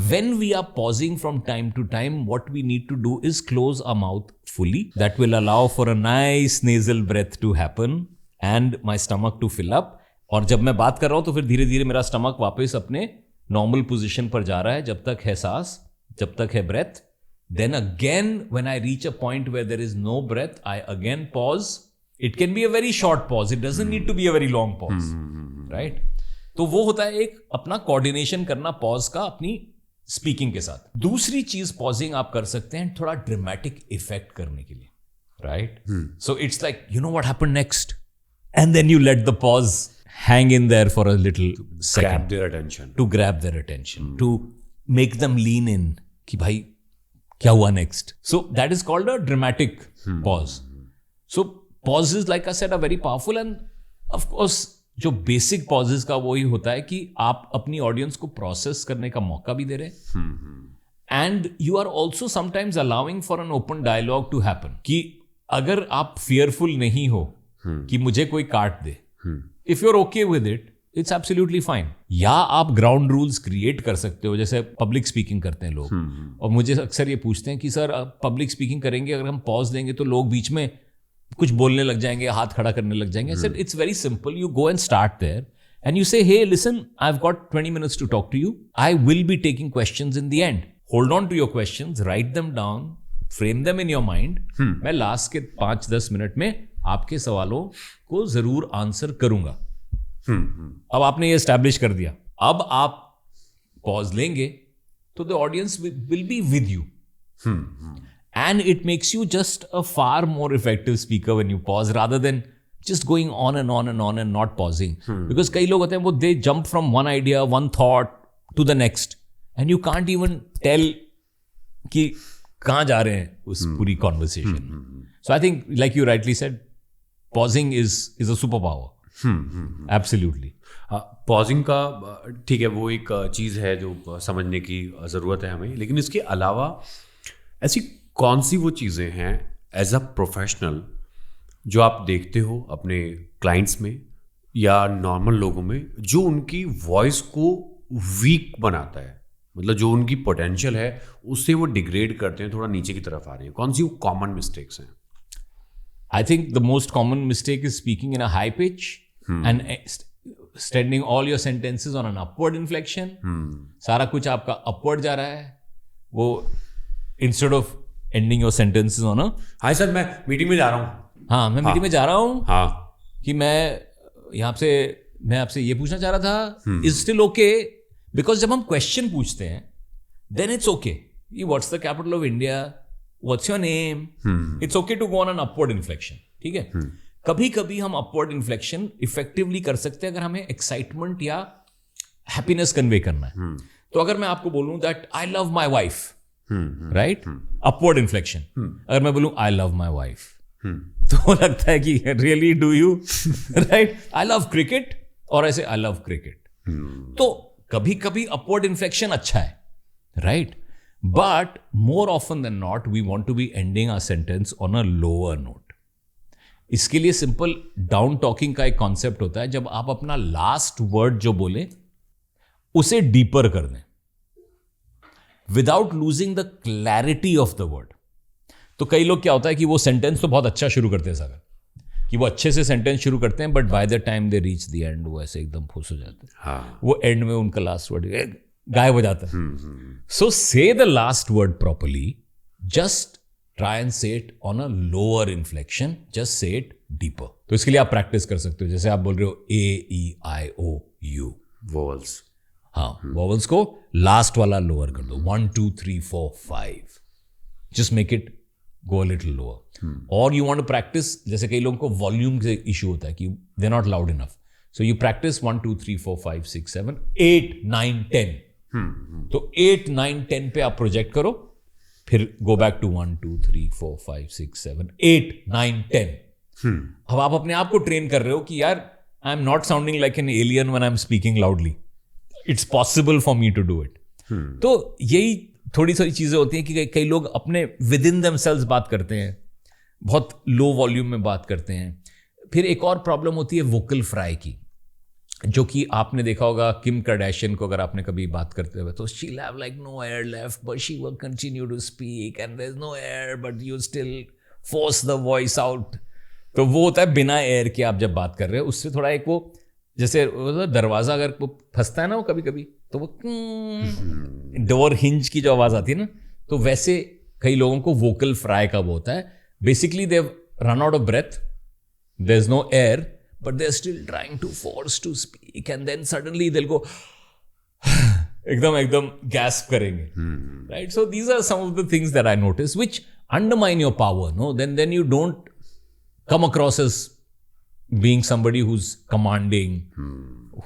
Speaker 1: when we are pausing from time to time, what we need to do is close our mouth fully. That will allow for a nice nasal breath to happen and my stomach to fill up. और जब मैं बात कर रहा हूं तो फिर धीरे धीरे मेरा स्टमक वापस अपने नॉर्मल पोजीशन पर जा रहा है, जब तक है सांस, जब तक है breath. Then again, when I reach a point where there is no breath, I again pause. It can be a very short pause. It doesn't need to be a very long pause, right? तो वो होता है एक अपना coordination करना pause का अपनी speaking के साथ। दूसरी चीज पॉजिंग आप कर सकते हैं थोड़ा ड्रामेटिक इफेक्ट करने के लिए, right? So it's like, you know what happened next, and then you let the pause hang in there for a little second, to grab their attention, to make them lean in कि भाई क्या हुआ next. So that is called a dramatic pause. So pause is, like I said, a very powerful. And of course जो basic pauses का वही होता है कि आप अपनी ऑडियंस को प्रोसेस करने का मौका भी दे रहे हैं, and you are also sometimes allowing for an open dialogue to happen. कि अगर आप फियरफुल नहीं हो कि मुझे कोई काट दे, if you are okay with it, it's absolutely fine. या आप ग्राउंड रूल्स क्रिएट कर सकते हो, जैसे पब्लिक स्पीकिंग करते हैं लोग, और मुझे अक्सर ये पूछते हैं कि सर पब्लिक स्पीकिंग करेंगे, अगर हम पॉज देंगे तो लोग बीच में कुछ बोलने लग जाएंगे, हाथ खड़ा करने लग जाएंगे। I said, it's very simple. You go and start there and you say, hey, listen, I've got 20 minutes to talk to you. I will be taking questions in the end. Hold on to your questions, write them down, frame them in your mind. मैं last के 5-10 minute में आपके सवालों को जरूर answer करूंगा। अब आपने ये एस्टैब्लिश कर दिया, अब आप पॉज लेंगे तो the audience will be with you. And it makes you just a far more effective speaker when you pause, rather than just going on and on and on and not pausing. Because कई लोग होते हैं, वो they jump from one idea, one thought to the next, and you can't even tell कि कहाँ जा रहे हैं उस पूरी conversation. So I think, like you rightly said, pausing is a superpower. Absolutely.
Speaker 2: Pausing का ठीक है, वो एक चीज़ है जो समझने की ज़रूरत है हमें, लेकिन इसके अलावा ऐसी कौन सी वो चीज़ें हैं एज अ प्रोफेशनल जो आप देखते हो अपने क्लाइंट्स में या नॉर्मल लोगों में, जो उनकी वॉइस को वीक बनाता है, मतलब जो उनकी पोटेंशियल है उससे वो डिग्रेड करते हैं, थोड़ा नीचे की तरफ आ रही है? कौन सी वो कॉमन मिस्टेक्स हैं?
Speaker 1: आई think the most common mistake is speaking in a high pitch and extending all your sentences on an upward inflection. सारा कुछ आपका upward जा रहा है, वो instead of ending your sentences on a,
Speaker 2: हाँ सर मैं मीटिंग में जा रहा हूँ,
Speaker 1: हाँ मैं मीटिंग में जा रहा हूँ,
Speaker 2: हाँ
Speaker 1: कि मैं यहाँ से मैं आपसे ये पूछना चाह रहा था, इज स्टिल ओके, बिकॉज जब हम क्वेश्चन पूछते हैं then it's okay, what's the capital of India, what's your name, it's okay to go on an upward inflection, ठीक है. कभी कभी हम अपवर्ड इन्फ्लेक्शन इफेक्टिवली कर सकते हैं अगर हमें एक्साइटमेंट या हैप्पीनेस कन्वे करना है. तो अगर मैं आपको बोलूं that I love my wife, right, upward inflection. अगर मैं बोलूं आई लव माई वाइफ, तो लगता है कि really do you, right. I love cricket, और ऐसे आई लव क्रिकेट. तो कभी कभी अपवर्ड इन्फ्लेक्शन अच्छा है, right, but more often than not we want to be ending our sentence on a lower note. इसके लिए सिंपल डाउन टॉकिंग का एक कॉन्सेप्ट होता है. जब आप अपना लास्ट वर्ड जो बोले उसे डीपर कर दें without losing the clarity of the word. तो कई लोग क्या होता है कि वो सेंटेंस तो बहुत अच्छा शुरू करते हैं सागर, कि वो अच्छे से सेंटेंस शुरू करते हैं, but by the time they reach the end वो ऐसे एकदम फुस हो जाते हैं.
Speaker 2: हाँ.
Speaker 1: वो एंड में उनका लास्ट वर्ड गायब हो जाता है. So say the last word properly, just try and say it on a lower inflection, just say it deeper. तो इसके लिए आप प्रैक्टिस कर सकते हो. जैसे आप बोल रहे हो AEIOU,
Speaker 2: वोवल्स.
Speaker 1: हाँ, वोवल्स को लास्ट वाला लोअर कर दो. 1 2 3 4 5, just make it go a little lower. और यू वांट टू प्रैक्टिस, जैसे कई लोगों को वॉल्यूम से इशू होता है कि they not loud enough, so you practice 1 2 3 4 5 6 7 8 9 10. तो 8 9 10 पे आप प्रोजेक्ट करो, फिर गो बैक टू 1 2 3 4 5 6 7 8 9 10. अब आप अपने आप को ट्रेन कर रहे हो कि यार I am not sounding like an alien when I am speaking loudly. It's possible for me to do it. तो यही थोड़ी सारी चीजें होती हैं कि कई लोग अपने विद इन देमसेल्व्स बात करते हैं, बहुत लो वॉल्यूम में बात करते हैं. फिर एक और प्रॉब्लम होती है वोकल फ्राई की, जो कि आपने देखा होगा किम कार्दाशियन को अगर आपने कभी बात करते हुए, तो she have like no air left but she will continue to speak and there is no air but you still force the voice out. तो वो होता है बिना एयर के आप जब बात कर रहे हो, उससे थोड़ा एक वो जैसे दरवाजा अगर वो फंसता है ना वो कभी कभी, तो वो डोर हिंज की जो आवाज आती है ना, तो वैसे कई लोगों को वोकल फ्राई का वो होता है. Basically they run out of breath, there is no air but they're still trying to force to speak, and then suddenly they'll go एकदम gasp करेंगे, right? So these are some of the things that I notice which undermine your power, no? Then you don't come across as being somebody who's commanding,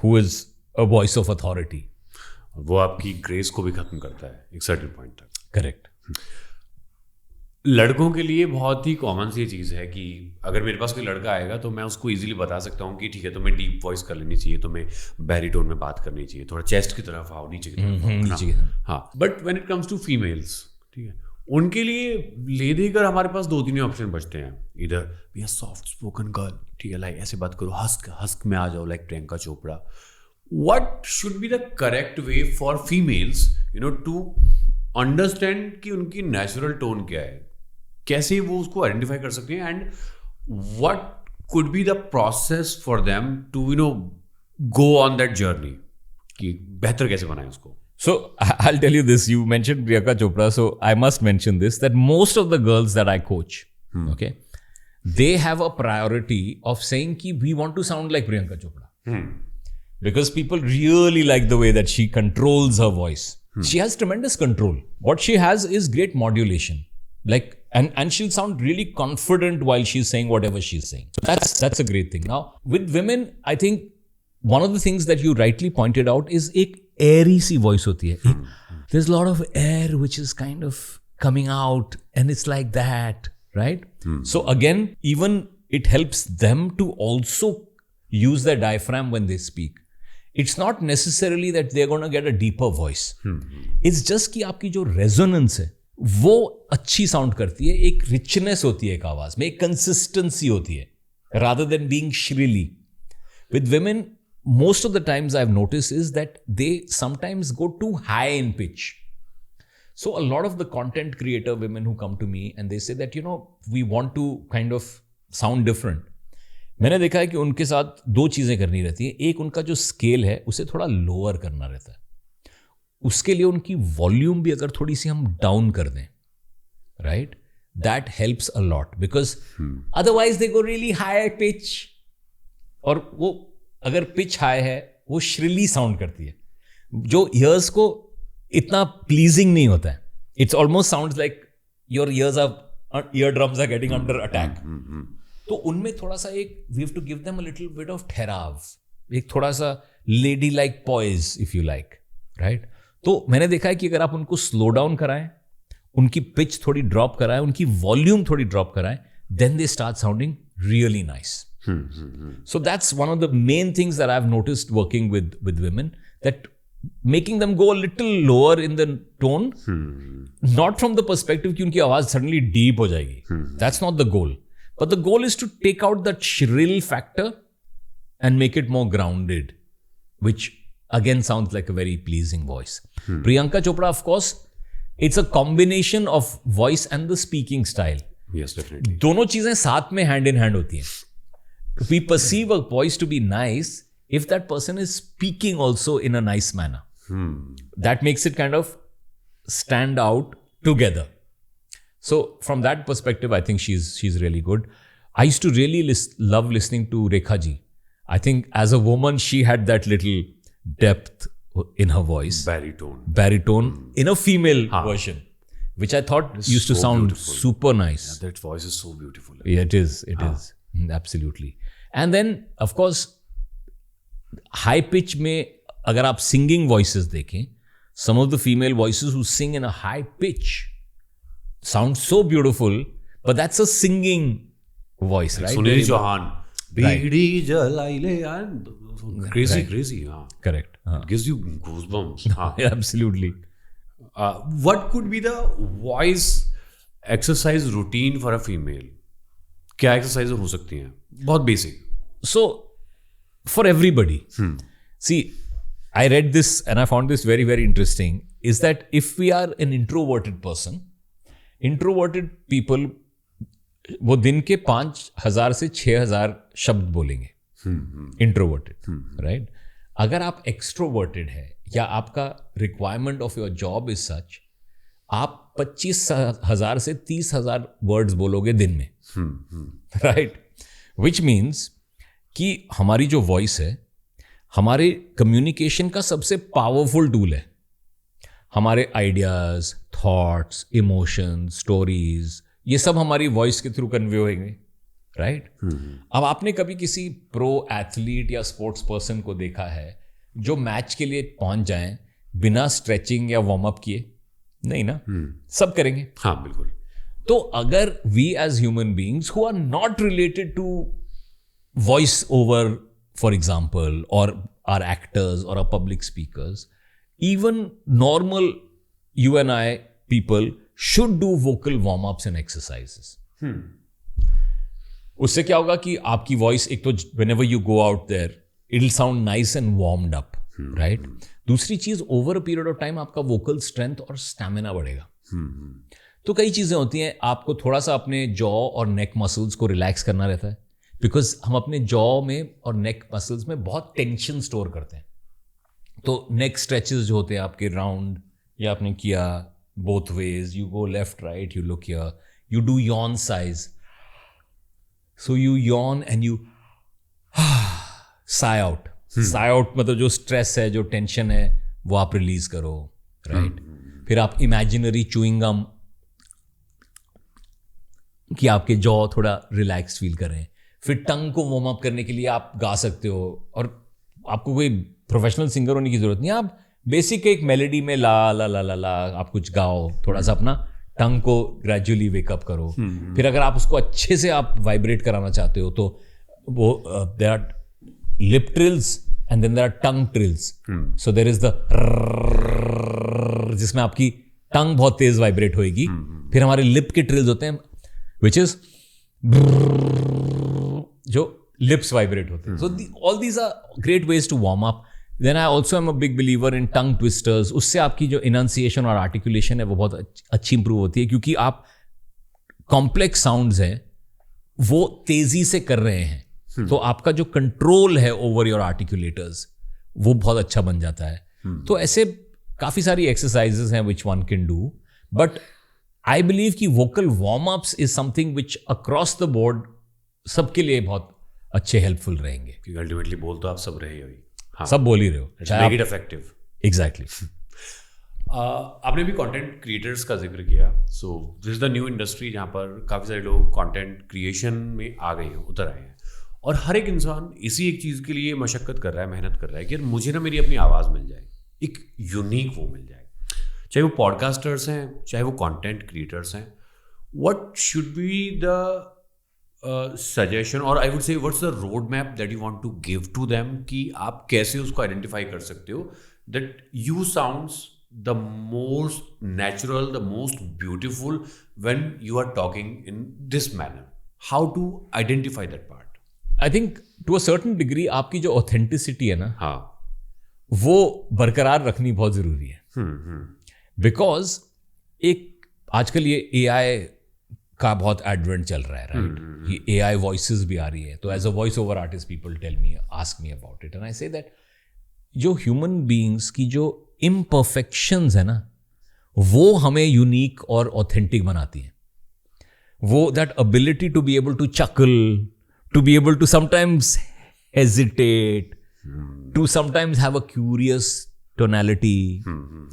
Speaker 1: who is a voice of authority.
Speaker 2: वो आपकी grace को भी खत्म करता है एक certain point तक.
Speaker 1: Correct.
Speaker 2: लड़कों के लिए बहुत ही कॉमन सी चीज़ है कि अगर मेरे पास कोई लड़का आएगा तो मैं उसको इजीली बता सकता हूँ कि ठीक है तुम्हें डीप वॉइस कर लेनी चाहिए, तुम्हें बैरीटोन में बात करनी चाहिए, थोड़ा चेस्ट की तरफ आओ, नीचे की तरफ आओ. हाँ, but when it comes to females, ठीक है, उनके लिए ले देकर हमारे पास 2-3 ऑप्शन बचते हैं. इधर we are soft spoken girl, ठीक है, लाइक ऐसे बात करो, हस्क में आ जाओ like Priyanka Chopra. What should be the correct way for females to understand कि उनकी नेचुरल टोन क्या है, कैसे वो उसको आइडेंटिफाई कर सकते हैं, and what could be the process for them to go on that journey, कि बेहतर कैसे बनाए उसको.
Speaker 1: So I'll tell you this. You mentioned Priyanka Chopra, so I must mention this, that most of the girls that I coach, okay, they have a priority of saying ki we want to sound like Priyanka Chopra. Because people really like the way that she controls her voice. She has tremendous control. What she has is great modulation. Like, and she'll sound really confident while she's saying whatever she's saying. So that's a great thing. Now, with women, I think one of the things that you rightly pointed out is एक airy सी voice होती है. There's a lot of air which is kind of coming out and it's like that, right? So again, even it helps them to also use their diaphragm when they speak. It's not necessarily that they're going to get a deeper voice. It's just कि आपकी जो resonance है वो अच्छी sound करती है, एक richness होती है एक आवाज में, एक consistency होती है, rather than being shrilly. With women, most of the times I've noticed is that they sometimes go too high in pitch. So a lot of the content creator women who come to me and they say that, we want to kind of sound different. मैंने देखा है कि उनके साथ 2 चीजें करनी रहती है. एक, उनका जो स्केल है उसे थोड़ा लोअर करना रहता है. उसके लिए उनकी वॉल्यूम भी अगर थोड़ी सी हम डाउन कर दें, right, that helps a lot, because otherwise they go really high pitch और वो अगर पिच हाई है वो श्रिली साउंड करती है, जो ईयर्स को इतना प्लीजिंग नहीं होता है. It's almost sounds like your ear drums are getting under attack. तो उनमें थोड़ा सा एक we have to give them a little bit of ठहराव, एक थोड़ा सा lady like poise if you like, right. तो मैंने देखा है कि अगर आप उनको स्लो डाउन कराएं, उनकी पिच थोड़ी ड्रॉप कराएं, उनकी वॉल्यूम थोड़ी ड्रॉप कराएं, then they start sounding really nice. So that's one of the main things that I've noticed working with women, that making them go a little lower in the tone, not from the perspective कि उनकी आवाज suddenly deep हो जाएगी. That's not the goal. But the goal is to take out that shrill factor and make it more grounded, which again sounds like a very pleasing voice. Priyanka Chopra, of course, it's a combination of voice and the speaking style.
Speaker 2: Yes, definitely.
Speaker 1: दोनों चीजें साथ में hand in hand होती हैं. We perceive a voice to be nice if that person is speaking also in a nice manner. That makes it kind of stand out together. So from that perspective, I think she's really good. I used to really love listening to Rekha ji. I think as a woman, she had that little depth in her voice. Baritone in a female version, which I thought used to sound
Speaker 2: beautiful.
Speaker 1: Super nice.
Speaker 2: Yeah, that voice is so beautiful.
Speaker 1: Yeah, it is. It is. Absolutely. And then, of course, high pitch में अगर आप singing voices देखें, some of the female voices who sing in a high pitch sound so beautiful, but that's a singing voice, right?
Speaker 2: Sunil Chauhan, बीड़ी जलाई ले यार, crazy, हाँ.
Speaker 1: Correct.
Speaker 2: It gives you goosebumps. हाँ.
Speaker 1: Yeah, absolutely.
Speaker 2: What could be the voice exercise routine for a female? क्या exercise हो सकती हैं? बहुत basic.
Speaker 1: So, for everybody, see, I read this and I found this very, very interesting, is that if we are an introverted person, introverted people, वो दिन के 5,000 से 6,000 शब्द बोलेंगे. Introverted, right? अगर आप extroverted है या आपका requirement of your job is such, आप 25,000 से 30,000 वर्ड्स बोलोगे दिन में, राइट. विच मीन्स कि हमारी जो वॉइस है हमारे कम्युनिकेशन का सबसे पावरफुल टूल है. हमारे आइडियाज, थॉट्स, इमोशंस, स्टोरीज, ये सब हमारी वॉइस के थ्रू कन्वे होंगे, राइट. अब आपने कभी किसी प्रो एथलीट या स्पोर्ट्स पर्सन को देखा है जो मैच के लिए पहुंच जाएं बिना स्ट्रेचिंग या वार्म अप किए? नहीं ना. सब करेंगे.
Speaker 2: हाँ, बिल्कुल.
Speaker 1: तो अगर we as human beings who are not related to voice over, for example, or are actors or are public speakers, even normal you and I people should do vocal warm ups and exercises. उससे क्या होगा कि आपकी voice, एक तो whenever you go out there it will sound nice and warmed up, right. दूसरी चीज, over a period of time आपका वोकल स्ट्रेंथ और स्टैमिना बढ़ेगा. तो कई चीजें होती हैं, आपको थोड़ा सा अपने जॉ और नेक मसल्स को रिलैक्स करना रहता है, बिकॉज हम अपने जॉ में और नेक मसल्स में बहुत टेंशन स्टोर करते हैं. तो नेक स्ट्रेचेस जो होते हैं आपके राउंड, या आपने किया both ways, you go left right, you look here, you do Yon size, so you Yon and you Sai out. Sai out मतलब जो स्ट्रेस है, जो टेंशन है, वो आप रिलीज करो, राइट. फिर आप इमेजिनरी चूइंग गम कि आपके जॉ थोड़ा रिलैक्स फील करें. फिर टंग को वार्म अप करने के लिए आप गा सकते हो, और आपको कोई प्रोफेशनल सिंगर होने की जरूरत नहीं है. आप बेसिक एक मेलोडी में ला ला ला ला ला आप कुछ गाओ, थोड़ा सा अपना टंग को ग्रेजुअली वेकअप करो. फिर अगर आप उसको अच्छे से आप वाइब्रेट कराना चाहते हो तो वो there are lip trills and then there are tongue trills. So there is the जिसमें आपकी टंग बहुत तेज वाइब्रेट होएगी. फिर हमारे लिप के ट्रिल्स होते हैं which is जो लिप्स वाइब्रेट होते हैं. So all these are great ways to warm up. Then I also am a big believer in tongue twisters. उससे आपकी जो enunciation और articulation है वो बहुत अच्छी improve होती है, क्योंकि आप complex sounds हैं वो तेजी से कर रहे हैं. तो आपका जो कंट्रोल है ओवर योर आर्टिकुलेटर्स वो बहुत अच्छा बन जाता है. तो ऐसे काफी सारी एक्सरसाइजेस हैं which one can do. But I believe कि vocal warm ups is something which across the board सबके लिए बहुत अच्छे हेल्पफुल रहेंगे।
Speaker 2: क्योंकि अल्टीमेटली बोल तो आप सब रहे ही। हाँ,
Speaker 1: सब बोल ही रहे हो,
Speaker 2: मेक इट इफेक्टिव।
Speaker 1: एग्जैक्टली।
Speaker 2: आपने भी कंटेंट क्रिएटर्स का जिक्र किया, so this is the new industry जहाँ पर काफ़ी सारे लोग कंटेंट क्रिएशन में आ गए हैं, उतर आए हैं, और हर एक इंसान इसी एक चीज़ के लिए मशक्क़त कर रहा है, मेहनत कर रहा है कि यार मुझे ना मेरी अपनी आवाज़ मिल जाए, एक यूनिक वो मिल जाए, चाहे वो पॉडकास्टर्स हैं, चाहे वो कंटेंट क्रिएटर्स हैं। What should be the suggestion, और I would say what's the road map that you want to give to them, कि आप कैसे उसको आइडेंटिफाई कर सकते हो that you sounds the most natural, the most beautiful when you are talking in this manner? How to identify that part?
Speaker 1: I think to a certain degree आपकी जो authenticity है ना,
Speaker 2: हाँ,
Speaker 1: वो बरकरार रखनी बहुत जरूरी है। बिकॉज एक आजकल ये AI का बहुत एडवेंट चल रहा है, राइट? ये AI वॉइसेस भी आ रही है, तो as a voice over artist people tell me, ask me about it, and I say that जो ह्यूमन बीइंग्स की जो इम्परफेक्शंस है ना, वो हमें यूनिक और ऑथेंटिक बनाती हैं। वो that ability to be able to chuckle, to be able to sometimes hesitate, to sometimes have a curious tonality,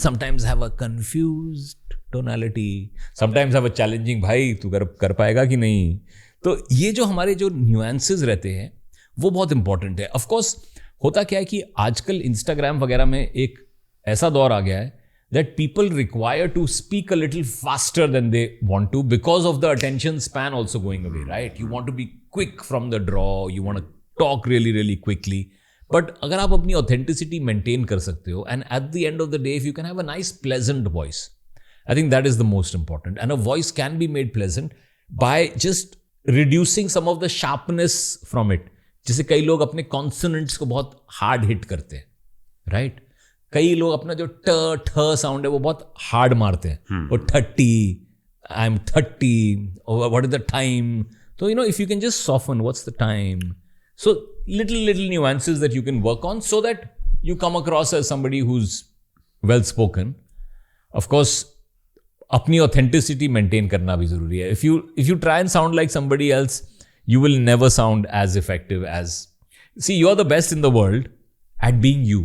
Speaker 1: sometimes have a confused tonality, sometimes have a challenging, भाई तू कर पाएगा कि नहीं। तो ये जो हमारे जो न्यूएंसेस रहते हैं वो बहुत इंपॉर्टेंट है। ऑफ कोर्स होता क्या है कि आजकल इंस्टाग्राम वगैरह में एक ऐसा दौर आ गया है that people require to speak a little faster than they want to because of the attention span also going away, right? You want to be quick from the draw, you want to talk really, really quickly. But अगर आप अपनी authenticity maintain कर सकते हो, and at the end of the day, if you can have a nice, pleasant voice, I think that is the most important. And a voice can be made pleasant by just reducing some of the sharpness from it. जैसे कई लोग अपने consonants को बहुत hard hit करते हैं, right? कई लोग अपना जो ठ साउंड है वो बहुत हार्ड मारते हैं, वो 30, I am 30, what is the time. तो you know, if you can just soften what's the time, so little nuances that you can work on so that you come across as somebody who is well spoken. Of course अपनी authenticity maintain करना भी जरूरी है। If you try and sound like somebody else, you will never sound as effective as, see, you're the best in the world at being you.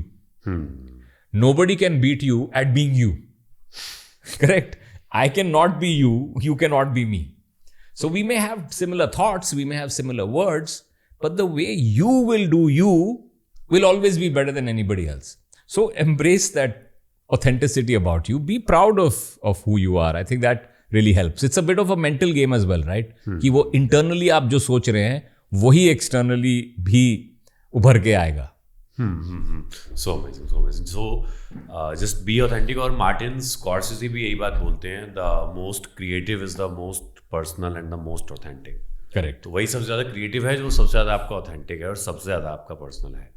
Speaker 1: Nobody can beat you at being you. Correct? I cannot be you, you cannot be me. So we may have similar thoughts, we may have similar words, but the way you will do you will always be better than anybody else. So embrace that authenticity about you. Be proud of who you are. I think that really helps. It's a bit of a mental game as well, right? कि वो internally आप जो सोच रहे हैं वही externally भी उभर के आएगा।
Speaker 2: So amazing, so amazing. So just be authentic. और Martin Scorsese भी यही बात बोलते हैं, the most creative is the most personal and the most authentic.
Speaker 1: Correct.
Speaker 2: तो वही सबसे ज़्यादा creative है जो सबसे ज़्यादा आपका authentic है और सबसे ज़्यादा आपका personal है।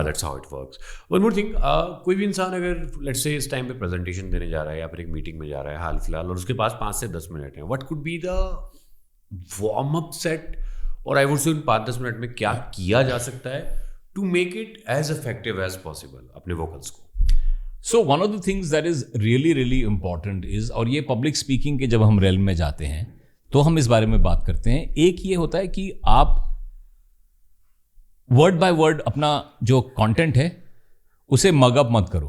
Speaker 2: That's how it works. One more thing, कोई भी इंसान अगर let's say इस टाइम पे प्रेजेंटेशन देने जा रहा है या फिर एक मीटिंग में जा रहा है हाल फिलहाल, और उसके पास 5 से 10 मिनट हैं, what could be the warm up set, और आई वुड से उन 5-10 मिनट में क्या किया जा सकता है to make it as effective as possible अपने vocals को?
Speaker 1: So one of the things that is really really important is, और ये public speaking के जब हम realm में जाते हैं तो हम इस बारे में बात करते हैं, एक ये होता है कि आप वर्ड बाय वर्ड अपना जो कंटेंट है उसे मग अप मत करो।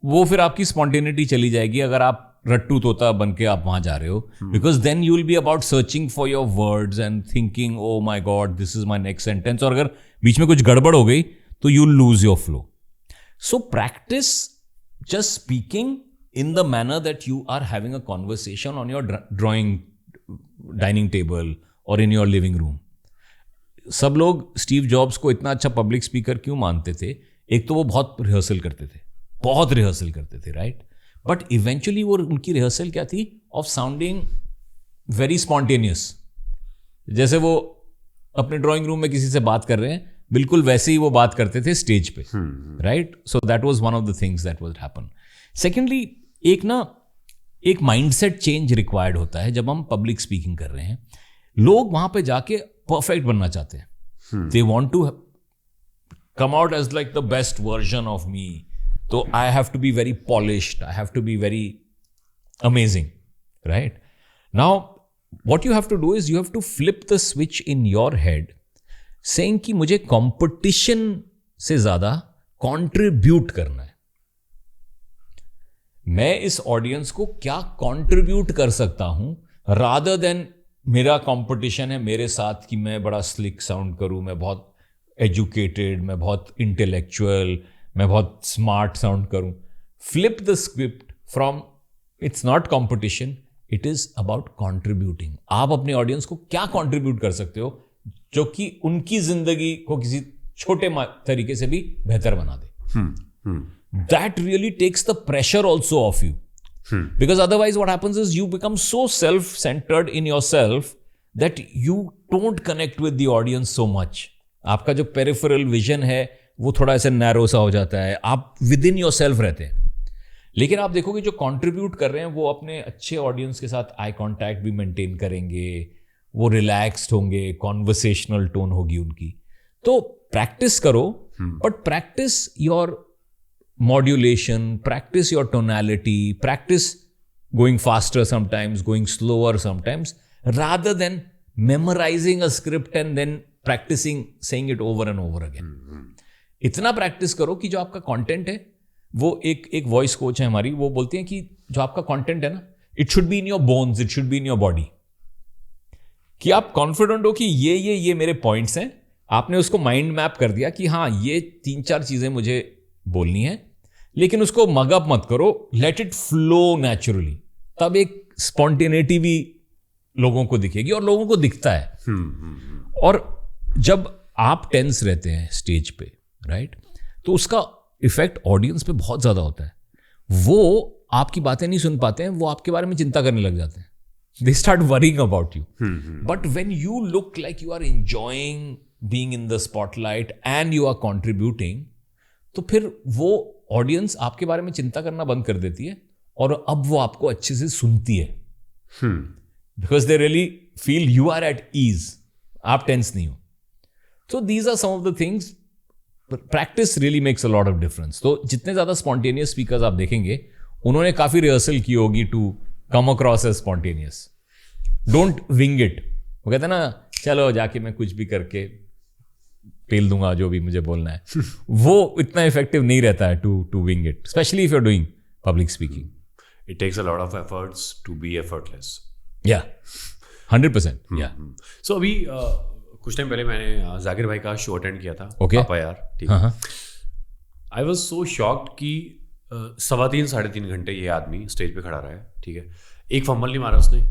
Speaker 1: वो फिर आपकी स्पॉन्टेनिटी चली जाएगी अगर आप रट्टू तोता बन के आप वहां जा रहे हो, because then you will be about searching for your words and thinking oh my God this is my next sentence, और अगर बीच में कुछ गड़बड़ हो गई तो you lose your flow. So practice just speaking in the manner that you are having a conversation on your drawing dining table or in your living room. सब लोग स्टीव जॉब्स को इतना अच्छा पब्लिक स्पीकर क्यों मानते थे? एक तो वो बहुत रिहर्सल करते थे, राइट? बट इवेंचुअली वो उनकी रिहर्सल क्या थी? Of sounding very spontaneous. जैसे वो अपने ड्राइंग रूम में किसी से बात कर रहे हैं, बिल्कुल वैसे ही वो बात करते थे स्टेज पे, right? So that was one of the things that was happen. Secondly, एक माइंडसेट चेंज रिक्वायर्ड होता है जब हम पब्लिक स्पीकिंग कर रहे हैं। लोग वहां पे जाके परफेक्ट बनना चाहते हैं, they want to come out as like the best version of me, तो I have to be very polished, I have to be very amazing, right? Now what you have to do is you have to flip the switch in your head saying कि मुझे competition से ज्यादा contribute करना है। मैं इस audience को क्या कंट्रीब्यूट कर सकता हूं, रादर देन मेरा कंपटीशन है मेरे साथ कि मैं बड़ा स्लिक साउंड करूं, मैं बहुत एजुकेटेड, मैं बहुत इंटेलेक्चुअल, मैं बहुत स्मार्ट साउंड करूं। Flip the script from its not competition, it is about contributing. आप अपने ऑडियंस को क्या कंट्रीब्यूट कर सकते हो जो कि उनकी जिंदगी को किसी छोटे तरीके से भी बेहतर बना दे। That really takes the pressure also off you, because otherwise what happens is you become so self-centered in yourself that you don't connect with the audience so much. आपका जो peripheral vision है वो थोड़ा ऐसे नैरो सा हो जाता है, आप within yourself रहते हैं। लेकिन आप देखोगे जो कंट्रीब्यूट कर रहे हैं वो अपने अच्छे ऑडियंस के साथ आई कांटेक्ट भी मेंटेन करेंगे, वो रिलैक्स्ड होंगे, कॉन्वर्सेशनल टोन होगी उनकी। तो प्रैक्टिस करो, but practice your modulation, practice your tonality, practice going faster sometimes, going slower sometimes, rather than memorizing a script and then practicing saying it over and over again. इतना practice करो कि जो आपका content है वो एक voice coach है हमारी, वो बोलती हैं कि जो आपका कंटेंट है ना, it should be in your bones, it should be in your body. कि आप कॉन्फिडेंट हो कि ये मेरे पॉइंट्स हैं, आपने उसको माइंड मैप कर दिया कि हाँ ये 3-4 चीजें मुझे बोलनी है, लेकिन उसको मगअप मत करो, लेट इट फ्लो नेचुरली। तब एक स्पॉन्टेनिटी भी लोगों को दिखेगी और लोगों को दिखता है। और जब आप टेंस रहते हैं स्टेज पे, राइट, तो उसका इफेक्ट ऑडियंस पे बहुत ज्यादा होता है। वो आपकी बातें नहीं सुन पाते हैं, वो आपके बारे में चिंता करने लग जाते हैं। They start worrying about you. But when you look like you are enjoying being in the spotlight and you are contributing, तो फिर वो ऑडियंस आपके बारे में चिंता करना बंद कर देती है और अब वो आपको अच्छे से सुनती है, because they really feel you are at ease, आप टेंस नहीं हो। तो these are some of the things, practice really makes a lot of difference. तो जितने ज्यादा स्पॉन्टेनियस स्पीकर्स आप देखेंगे, उन्होंने काफी रिहर्सल की होगी to come across as spontaneous. Don't wing it. वो कहते हैं ना, चलो जाके मैं कुछ भी करके पेल दूंगा जो भी मुझे बोलना है, वो इतना इफेक्टिव नहीं रहता है to wing it, especially if you are doing public speaking.
Speaker 2: It takes a lot of efforts to be effortless.
Speaker 1: या 100%। या
Speaker 2: सो अभी कुछ टाइम पहले मैंने जाकिर भाई का शो अटेंड किया था।
Speaker 1: Okay.
Speaker 2: पापा यार, ठीक है। आई वॉज सो शॉक्ड कि 3.5-3 घंटे ये आदमी स्टेज पे खड़ा रहा है, ठीक है। एक फंबल नहीं मारा उसने,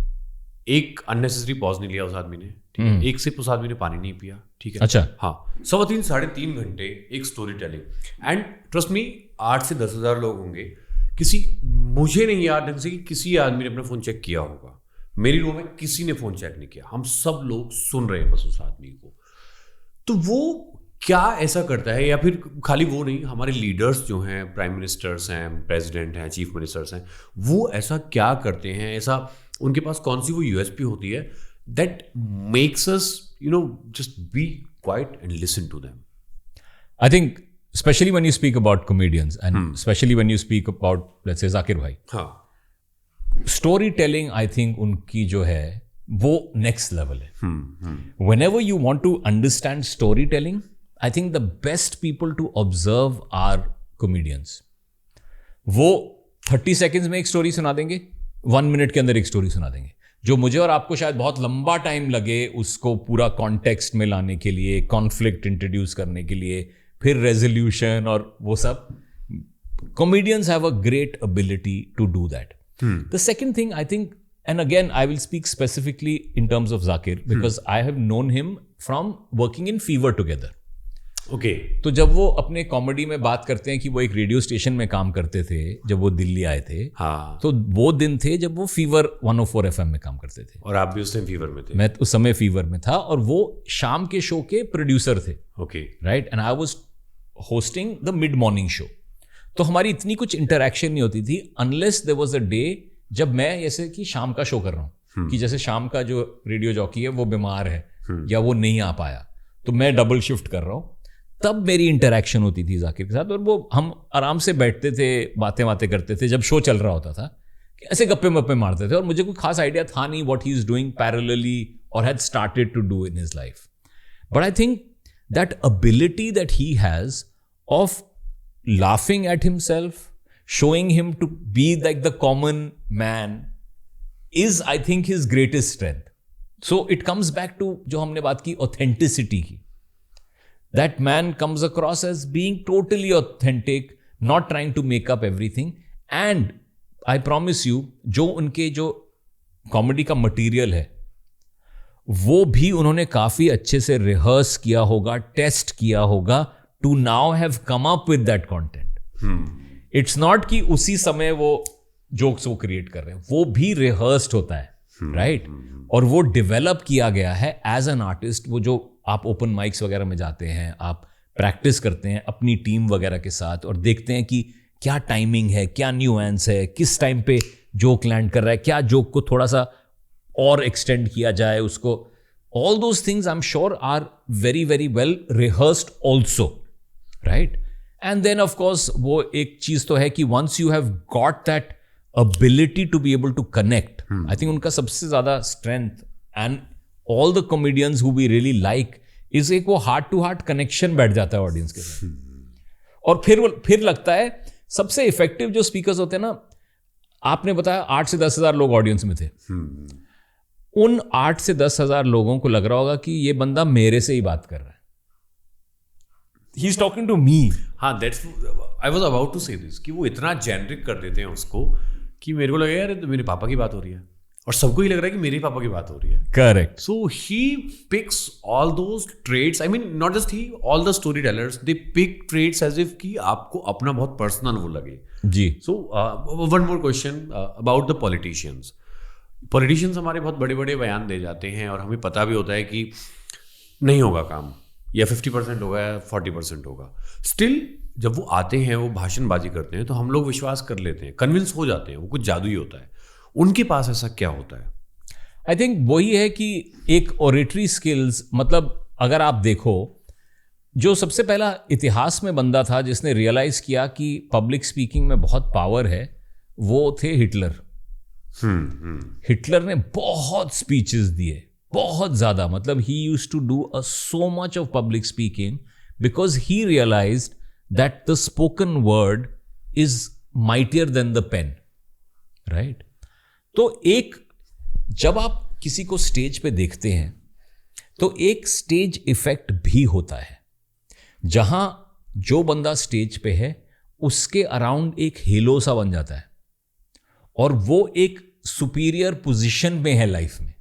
Speaker 2: एक अननेसेसरी पॉज नहीं लिया उस आदमी ने, ठीक है। एक सिप उस आदमी ने पानी नहीं पिया, ठीक है।
Speaker 1: अच्छा।
Speaker 2: हाँ, 3.5-3.5 घंटे एक story telling. And trust me, 8 से 10,000 लोग होंगे। मुझे नहीं याद ढंग से कि किसी आदमी ने अपना फोन चेक किया होगा। मेरी रो में किसी ने फोन चेक नहीं किया, हम सब लोग सुन रहे हैं बस उस आदमी को। तो वो क्या ऐसा करता है, या फिर खाली वो नहीं, हमारे लीडर्स जो हैं, प्राइम मिनिस्टर्स हैं, प्रेसिडेंट हैं, चीफ मिनिस्टर्स हैं, वो ऐसा क्या करते हैं, ऐसा उनके पास कौन सी वो यूएसपी होती है that makes us just be quiet and listen to them?
Speaker 1: I think especially when you speak about comedians and especially when you speak about, let's say, Zakir Bhai,
Speaker 2: हाँ,
Speaker 1: स्टोरी टेलिंग आई थिंक उनकी जो है वो next level है। Whenever you want to understand storytelling, I think the best people to observe are comedians. वो 30 seconds में एक story सुना देंगे, 1 minute के अंदर एक स्टोरी सुना देंगे, जो मुझे और आपको शायद बहुत लंबा टाइम लगे उसको पूरा कॉन्टेक्स्ट में लाने के लिए, कॉन्फ्लिक्ट इंट्रोड्यूस करने के लिए, फिर रेजोल्यूशन और वो सब। Comedians have a great ability to do that. The second thing I think, and again I will speak specifically in terms of Zakir because I have known him from working in Fever together.
Speaker 2: Okay.
Speaker 1: तो जब वो अपने comedy में बात करते हैं कि वो एक रेडियो स्टेशन में काम करते थे जब वो दिल्ली आए थे,
Speaker 2: हाँ,
Speaker 1: तो वो दिन थे जब वो फीवर 104 FM में काम करते थे
Speaker 2: और आप भी उस टाइम फीवर में थे।
Speaker 1: मैं उस समय फीवर में था और वो शाम के शो के प्रोड्यूसर थे,
Speaker 2: okay,
Speaker 1: right, and I was hosting the mid morning show. तो हमारी इतनी कुछ इंटरेक्शन नहीं होती थी unless there was a day जब मैं जैसे कि शाम का शो कर रहा हूँ, कि जैसे शाम का जो रेडियो जॉकी है वो बीमार है या वो नहीं आ पाया, तो मैं डबल शिफ्ट कर रहा हूँ, तब मेरी इंटरेक्शन होती थी जाकिर के साथ। और वो हम आराम से बैठते थे, बातें करते थे जब शो चल रहा होता था, ऐसे गप्पे मप्पे मारते थे, और मुझे कोई खास आइडिया था नहीं what he is doing parallelly और had started to do in his life. But I think that ability that he has of laughing at himself, showing him to be like the common man, is I think his greatest strength. So it comes back to जो हमने बात की authenticity की. That man comes across as being totally authentic, not trying to make up everything. And I promise you, जो उनके जो comedy का material है वो भी उन्होंने काफी अच्छे से रिहर्स किया होगा, टेस्ट किया होगा, to now have come up with that content. It's not कि उसी समय वो जोक्स वो क्रिएट कर रहे हैं, वो भी रिहर्स्ड होता है, राइट? और वो डेवलप किया गया है एज एन आर्टिस्ट. वो जो आप ओपन माइक्स वगैरह में जाते हैं, आप प्रैक्टिस करते हैं अपनी टीम वगैरह के साथ और देखते हैं कि क्या टाइमिंग है, क्या न्यूएंस है, किस टाइम पे जोक लैंड कर रहा है, क्या जोक को थोड़ा सा और एक्सटेंड किया जाए उसको. All those things I am sure are very very well rehearsed also, right? And then of course वो एक चीज तो है कि once you have got that ability to be able to connect. I think उनका सबसे ज्यादा strength and all the comedians who we really like is एक वो heart to heart connection बैठ जाता है audience के साथ. और फिर लगता है सबसे effective जो speakers होते हैं ना, आपने बताया 8 से 10 हजार लोग audience में थे. उन 8 से 10 हजार लोगों को लग रहा होगा कि ये बंदा मेरे से ही बात कर रहा है. He's talking to me.
Speaker 2: हाँ, that's I was about to say this कि वो इतना जेनरिक कर देते हैं उसको कि मेरे को लगा यार तो मेरे पापा की बात हो रही है और सबको ही लग रहा है कि मेरे पापा की बात हो रही है.
Speaker 1: Correct.
Speaker 2: So he picks all those traits. I mean, not just he, all the storytellers, they pick traits as if कि आपको अपना बहुत पर्सनल वो लगे.
Speaker 1: जी.
Speaker 2: So one more question about the politicians. Politicians हमारे बहुत बड़े बड़े बयान दे जाते हैं और हमें पता भी होता है कि नहीं होगा काम, या 50% होगा या 40% होगा. स्टिल जब वो आते हैं, वो भाषणबाजी करते हैं तो हम लोग विश्वास कर लेते हैं, कन्विंस हो जाते हैं, वो कुछ जादू ही होता है. उनके पास ऐसा क्या होता है?
Speaker 1: आई थिंक वही है कि एक ऑरेटरी स्किल्स, मतलब अगर आप देखो जो सबसे पहला इतिहास में बंदा था जिसने रियलाइज किया कि पब्लिक स्पीकिंग में बहुत पावर है, वो थे हिटलर. हिटलर ने बहुत स्पीचेस दिए, बहुत ज्यादा. मतलब he used to do so much of public speaking because he realized that the spoken word is mightier than the pen, right? तो एक जब आप किसी को स्टेज पे देखते हैं तो एक स्टेज इफेक्ट भी होता है, जहां जो बंदा स्टेज पे है उसके अराउंड एक हेलो सा बन जाता है और वो एक सुपीरियर पोजीशन में है लाइफ में.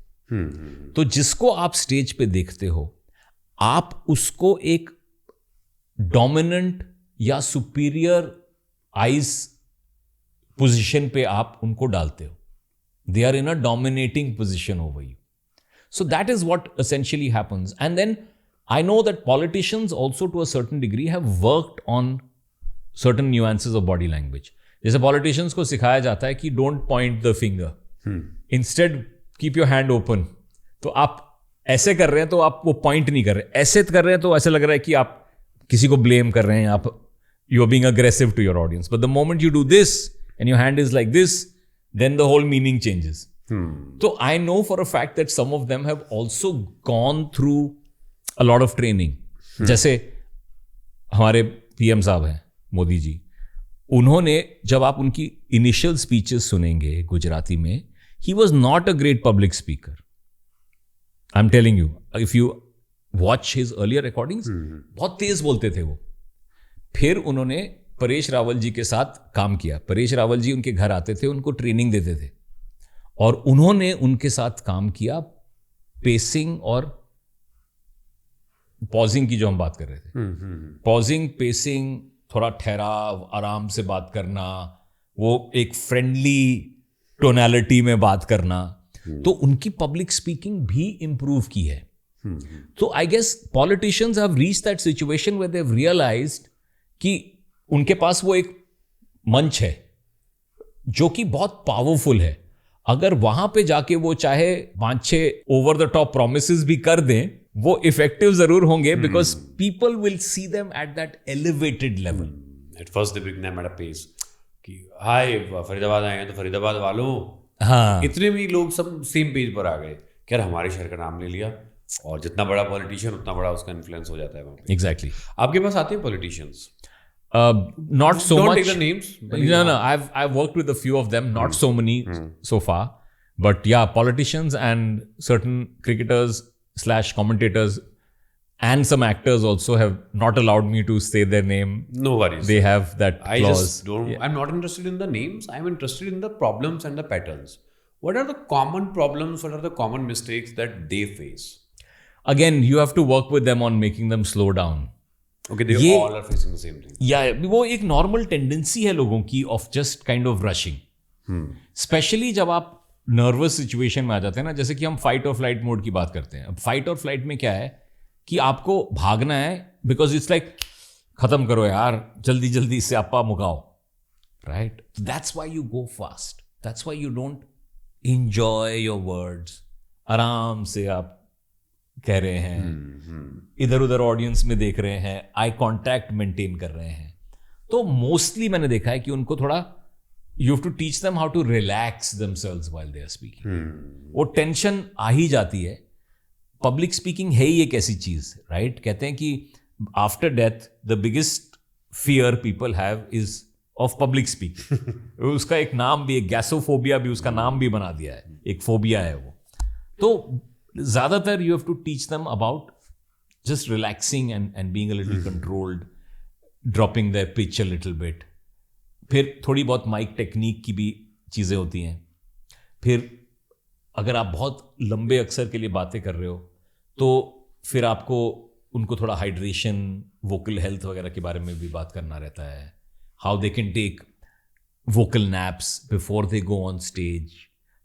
Speaker 1: तो जिसको आप स्टेज पे देखते हो, आप उसको एक डोमिनेंट या सुपीरियर आइज पोजीशन पे आप उनको डालते हो. They are in a dominating position over you. So that is what essentially happens. And then I know that politicians also to a certain degree have worked on certain nuances of body language. जैसे politicians को सिखाया जाता है कि don't point the finger, instead keep your hand open. तो आप ऐसे कर रहे हैं तो आप वो पॉइंट नहीं कर रहे, ऐसे कर रहे हैं तो ऐसे लग रहा है कि आप किसी को ब्लेम कर रहे हैं, आप you are being aggressive to your audience. But the moment you do this and your hand is like this, then the whole meaning changes. तो I know for a fact that some of them have also gone through a lot of training. जैसे हमारे PM साहब हैं, मोदी जी, उन्होंने जब आप उनकी initial speeches सुनेंगे गुजराती में, he was not a great public speaker. I'm telling you, if you watch his earlier recordings, बहुत तेज बोलते थे वो. फिर उन्होंने परेश रावल जी के साथ काम किया. परेश रावल जी उनके घर आते थे, उनको ट्रेनिंग देते थे और उन्होंने उनके साथ काम किया पेसिंग और पॉजिंग की, जो हम बात कर रहे थे. पॉजिंग, पेसिंग, थोड़ा ठहराव, आराम से बात करना, वो एक फ्रेंडली टोनैलिटी में बात करना. तो उनकी पब्लिक स्पीकिंग भी इंप्रूव की है. तो I guess politicians have reached that situation where they have realised कि उनके पास वो एक मंच है जो कि बहुत पावरफुल है. अगर वहां पे जाके वो चाहे 5-6 ओवर द टॉप प्रोमिसेस भी कर दें, वो इफेक्टिव जरूर होंगे because people will see them at that elevated level.
Speaker 2: At first they bring them at a pace कि हाय फरीदाबाद आए हैं तो फरीदाबाद वालों,
Speaker 1: हाँ,
Speaker 2: इतने भी लोग सब सेम पेज पर आ गए कि यार हमारे शहर का नाम ले लिया, और जितना बड़ा पॉलिटिशियन उतना बड़ा उसका इन्फ्लुएंस हो जाता है वहाँ पे।
Speaker 1: Exactly.
Speaker 2: आपके पास आते हैं politicians?
Speaker 1: Not so
Speaker 2: Don't
Speaker 1: much.
Speaker 2: take the names, but
Speaker 1: No. I've worked with a few of them. Not so many so far, but yeah, politicians and certain cricketers / commentators and some actors also have not allowed me to say their name.
Speaker 2: no worries.
Speaker 1: They have that
Speaker 2: I
Speaker 1: clause.
Speaker 2: just don't. I'm not interested in the names. I'm interested in the problems and the patterns. What are the common problems? What are the common mistakes that they face?
Speaker 1: Again, you have to work with them on making them slow down.
Speaker 2: Okay, they
Speaker 1: ये-
Speaker 2: all are facing the same thing.
Speaker 1: या वो एक normal tendency है लोगों की of just kind of rushing, specially जब आप nervous situation में आ जाते हैं ना, जैसे कि हम फाइट और फ्लाइट मोड की बात करते हैं. अब फाइट और फ्लाइट में क्या है कि आपको भागना है, बिकॉज इट्स लाइक खत्म करो यार, जल्दी जल्दी इससे आपा मुकाओ, right? That's why you go fast, that's why you don't enjoy your words. आराम से आप कह रहे हैं, इधर उधर ऑडियंस में देख रहे हैं, आई कांटेक्ट मेंटेन कर रहे हैं. तो मोस्टली मैंने देखा है कि उनको थोड़ा you have to teach them how to relax themselves while they are speaking. वो टेंशन आ ही जाती है. पब्लिक स्पीकिंग है ही एक ऐसी चीज, राइट? कहते हैं कि after death the biggest fear people have is of public speaking. उसका एक नाम भी, एक गैसोफोबिया भी उसका नाम भी बना दिया है, एक फोबिया है वो. तो ज्यादातर you have to teach them about just relaxing and being a little controlled, dropping their pitch a little bit. फिर थोड़ी बहुत माइक टेक्निक की भी चीजें होती हैं. फिर अगर आप बहुत लंबे अक्सर के लिए बातें कर रहे हो तो फिर आपको उनको थोड़ा हाइड्रेशन, वोकल हेल्थ वगैरह के बारे में भी बात करना रहता है. How they can take vocal naps before they go on stage,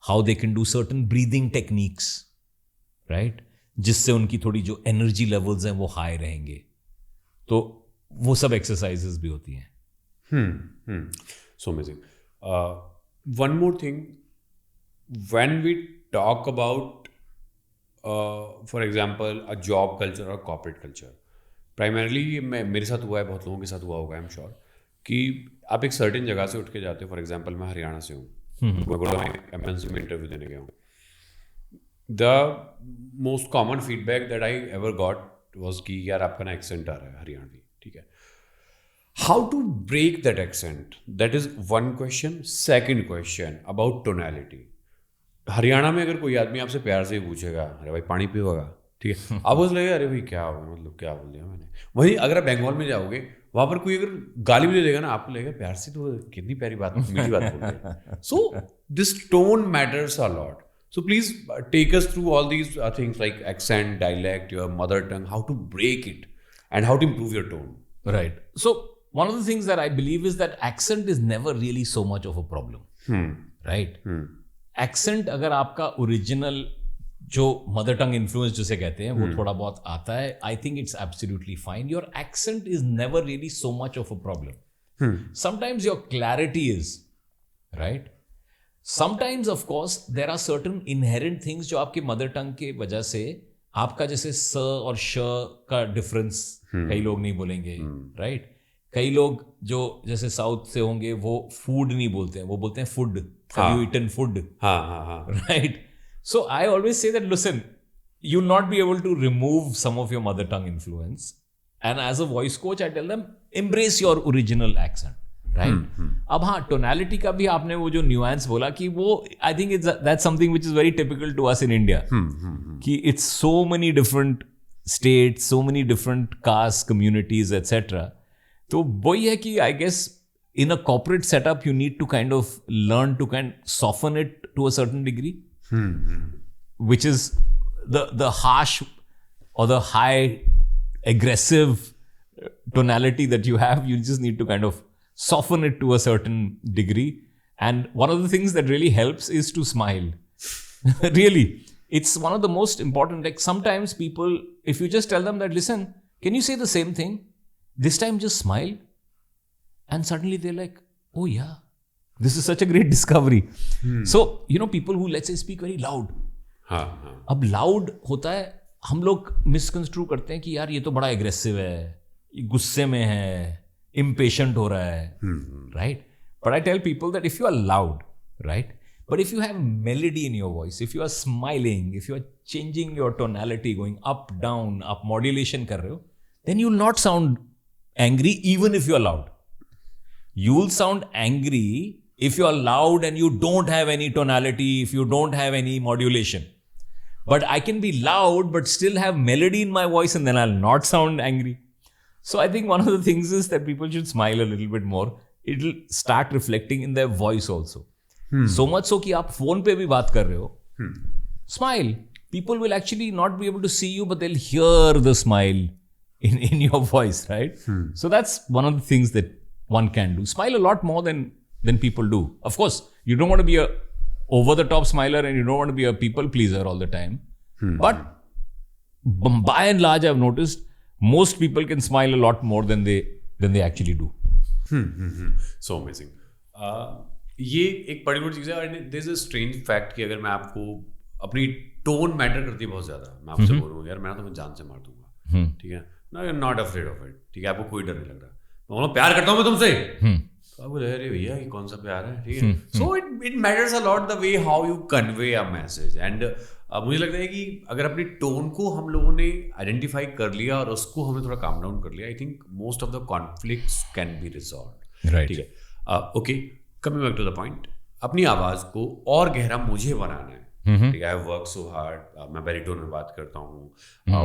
Speaker 1: how they can do certain breathing techniques, right? जिससे उनकी थोड़ी जो एनर्जी लेवल्स हैं वो हाई रहेंगे. तो वो सब एक्सरसाइजेस भी होती हैं.
Speaker 2: So amazing. One more thing. When we talk about, for example, a job culture or corporate culture, primarily मेरे साथ हुआ है, बहुत लोगों के साथ हुआ होगा, I'm sure, कि आप एक सर्टेन जगह से उठ के जाते हो. फॉर एग्जाम्पल मैं हरियाणा से हूँ, मैं गुड़गांव एमएनसी में इंटरव्यू देने गया हूँ. The most common feedback that I ever got was कि यार आपका ना एक्सेंट आ रहा है हरियाणवी, ठीक है. How to break that accent, that is one question. Second question about tonality. Haryana में अगर कोई आदमी आपसे प्यार से पूछेगा अरे भाई पानी पियोगा, ठीक है, आप उस लगेगा अरे भाई क्या हो, मतलब क्या बोल दिया मैंने. वहीं अगर आप बंगाल में जाओगे, वहां पर कोई अगर गाली भी दे देगा ना, आपको लगेगा प्यार से तो कितनी प्यारी बात, मीठी बात बोल रहे हैं. So this tone matters a lot. So please take us through all these things like accent, dialect, your mother tongue, how to break it and how to improve your tone.
Speaker 1: Right. So one of the things that I believe is that accent is never really so much of a problem. Right? Accent अगर आपका original जो mother tongue influence जिसे कहते हैं वो थोड़ा बहुत आता है, I think it's absolutely fine. Your accent is never really so much of a problem. Sometimes your clarity is, right? Sometimes of course there are certain inherent things जो आपके मदर टंग के वजह से आपका, जैसे स और श का डिफरेंस कई लोग नहीं बोलेंगे, राइट? कई लोग जो जैसे साउथ से होंगे वो फूड नहीं बोलते हैं, वो बोलते हैं food. Have you eaten food? Right. So I always say that, listen, you'll not be able to remove some of your mother tongue influence. And as a voice coach, I tell them, embrace your original accent, right? अब हाँ, tonality का भी आपने वो जो nuance बोला कि वो, I think that's something which is very typical to us in India. कि it's so many different states, so many different castes, communities, etc. तो वही है कि I guess in a corporate setup, you need to kind of learn to kind of soften it to a certain degree. Which is the harsh or the high aggressive tonality that you have. You just need to kind of soften it to a certain degree. And one of the things that really helps is to smile. Really, it's one of the most important. Like sometimes people, if you just tell them that, listen, can you say the same thing this time, just smile, and suddenly they're like, oh yeah, this is such a great discovery. So, you know, people who, let's say, speak very loud. अब loud होता है, हम लोग misconstrue करते हैं कि यार ये तो बड़ा एग्रेसिव है, ये गुस्से में है, impatient हो रहा है, right? But I tell people that if you are loud, right, But if you have melody in your voice, if you are smiling, if you are changing your tonality, going up, down, up, modulation कर रहे हो, then you will not sound angry even if you are loud. You will sound angry if you are loud and you don't have any tonality, if you don't have any modulation. But I can be loud but still have melody in my voice and then I'll not sound angry. So I think one of the things is that people should smile a little bit more. It'll start reflecting in their voice also. So much so कि आप phone पे भी बात कर रहे हो, smile. People will actually not be able to see you, but they'll hear the smile in your voice, right? So that's one of the things that one can do. Smile a lot more than people do. Of course, you don't want to be a over-the-top smiler and you don't want to be a people pleaser all the time. But by and large, I've noticed most people can smile a lot more than they actually do.
Speaker 2: So amazing. ये एक particular चीज़ है और there is a strange fact कि अगर मैं आपको अपनी टोन मैटर करती है बहुत ज़्यादा, मैं आपसे बोलूँगा यार मैं तो मैं जान से मार दूंगा, ठीक है ना, you are not afraid of it, ठीक है, आपको कोई डर नहीं लग रहा, मैं बोलूँ प्यार करता हूँ मैं तुमसे, तो आपको अरे भैया ये कौन सा प्यार है, ठीक है. So it matters a lot the way how you convey a message. And मुझे लगता है कि अगर अपनी टोन को हम लोगों ने आइडेंटिफाई कर लिया और उसको हमें थोड़ा काम डाउन कर लिया, I think most of the conflicts can be resolve.
Speaker 1: Right.
Speaker 2: ठीक है. Okay, coming back to the point, अपनी आवाज़ को और गहरा मुझे बनाना है, ठीक है. आई वर्क सो हार्ड, मैं बैरिटोन में बात करता हूँ,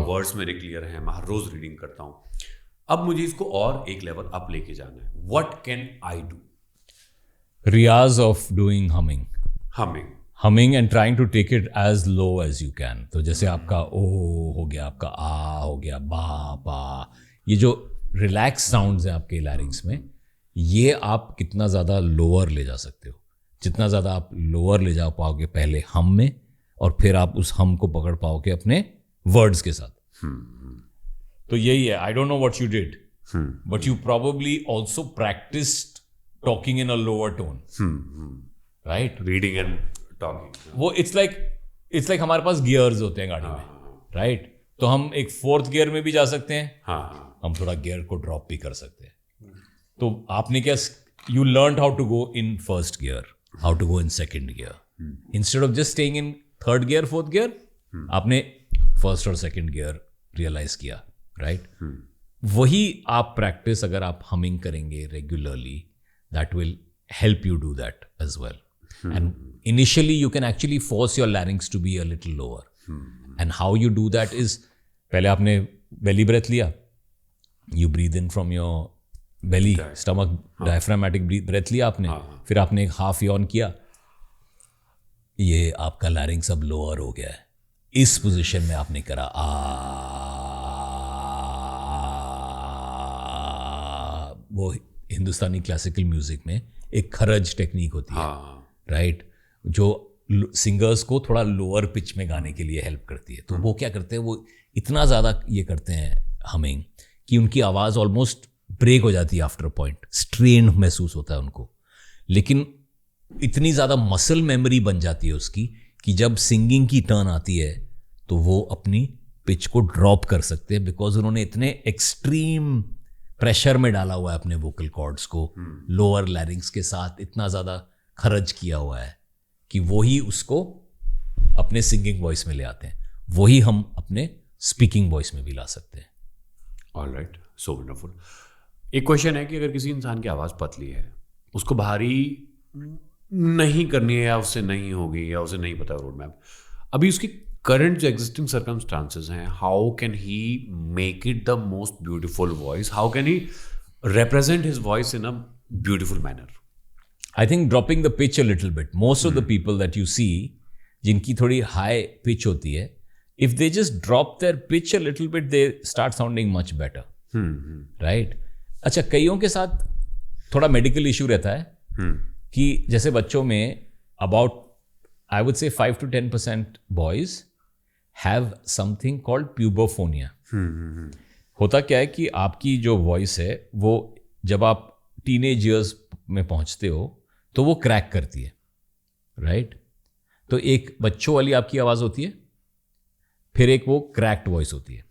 Speaker 2: वर्ड्स मेरे क्लियर हैं, मैं हर रोज रीडिंग करता हूँ. अब मुझे इसको और एक लेवल अप लेके जाना है. What can I do?
Speaker 1: रियाज of doing
Speaker 2: humming
Speaker 1: and trying to take it as low as you can. तो जैसे आपका ओ हो गया, आपका आ हो गया, बा पा, ये जो रिलैक्स साउंड्स हैं आपके लैरिंग्स में, ये आप कितना ज़्यादा लोअर ले जा सकते हो. जितना ज़्यादा आप लोअर ले जा पाओगे पहले हम में, और फिर आप उस हम को पकड़ पाओगे अपने वर्ड्स के साथ. तो यही है. I don't know what you did, but you probably also practised talking in a lower tone, right?
Speaker 2: Reading and talking.
Speaker 1: वो इट्स लाइक हमारे पास गियर्स होते हैं गाड़ी में, राइट? तो हम एक फोर्थ गियर में भी जा सकते हैं, हम थोड़ा गियर को ड्रॉप भी कर सकते हैं. तो आपने क्या, you learn how to go in first gear, how to go in second gear, instead of just staying in third gear fourth gear, आपने फर्स्ट और सेकेंड गियर रियलाइज किया, राइट? वही आप प्रैक्टिस अगर आप हमिंग करेंगे regularly, that will help you do that as well. And initially you can actually force your larynx to be a little lower. And how you do that is, पहले आपने belly breath लिया, you breathe in from your belly, stomach, diaphragmatic breath लिया आपने, फिर आपने एक half Yon किया, ये आपका लैरिंग्स अब लोअर हो गया है. इस पोजीशन में आपने करा आ, वो हिंदुस्तानी क्लासिकल म्यूजिक में एक खरज टेक्निक होती है, राइट? जो सिंगर्स को थोड़ा लोअर पिच में गाने के लिए हेल्प करती है. तो वो क्या करते हैं, वो इतना ज़्यादा ये करते हैं हमिंग कि उनकी आवाज़ ऑलमोस्ट ब्रेक हो जाती है आफ्टर अ पॉइंट, स्ट्रेन महसूस होता है उनको. लेकिन इतनी ज़्यादा मसल मेमोरी बन जाती है उसकी कि जब सिंगिंग की टर्न आती है तो वो अपनी पिच को ड्रॉप कर सकते हैं, बिकॉज उन्होंने इतने एक्सट्रीम प्रेशर में डाला हुआ है अपने वोकल कॉर्ड्स को, लोअर लैरिंग्स के साथ इतना ज़्यादा खर्च किया हुआ है कि वही उसको अपने सिंगिंग वॉइस में ले आते हैं. वही हम अपने स्पीकिंग वॉइस में भी ला सकते हैं.
Speaker 2: Alright, so wonderful. एक क्वेश्चन है कि अगर किसी इंसान की आवाज़ पतली है, उसको भारी नहीं करनी है, या उससे नहीं होगी, या उसे नहीं पता रोड मैप, अभी उसकी करंट जो एग्जिस्टिंग सर्कमस्टांसेस हैं, how can he make it the most beautiful voice? How can he represent his voice in a beautiful manner?
Speaker 1: I think dropping the pitch a little bit. Most of the people that you see, जिनकी थोड़ी high pitch होती है, if they just drop their pitch a little bit, they start sounding much better. Right? अच्छा, कईयों के साथ थोड़ा medical issue रहता है कि जैसे बच्चों में about I would say 5 to 10% boys have something called puberphonia. होता क्या है कि आपकी जो वॉइस है वो जब आप टीनेज ईयर्स में पहुंचते हो तो वो क्रैक करती है, राइट? तो एक बच्चों वाली आपकी आवाज़ होती है, फिर एक वो क्रैक्ड वॉइस होती है.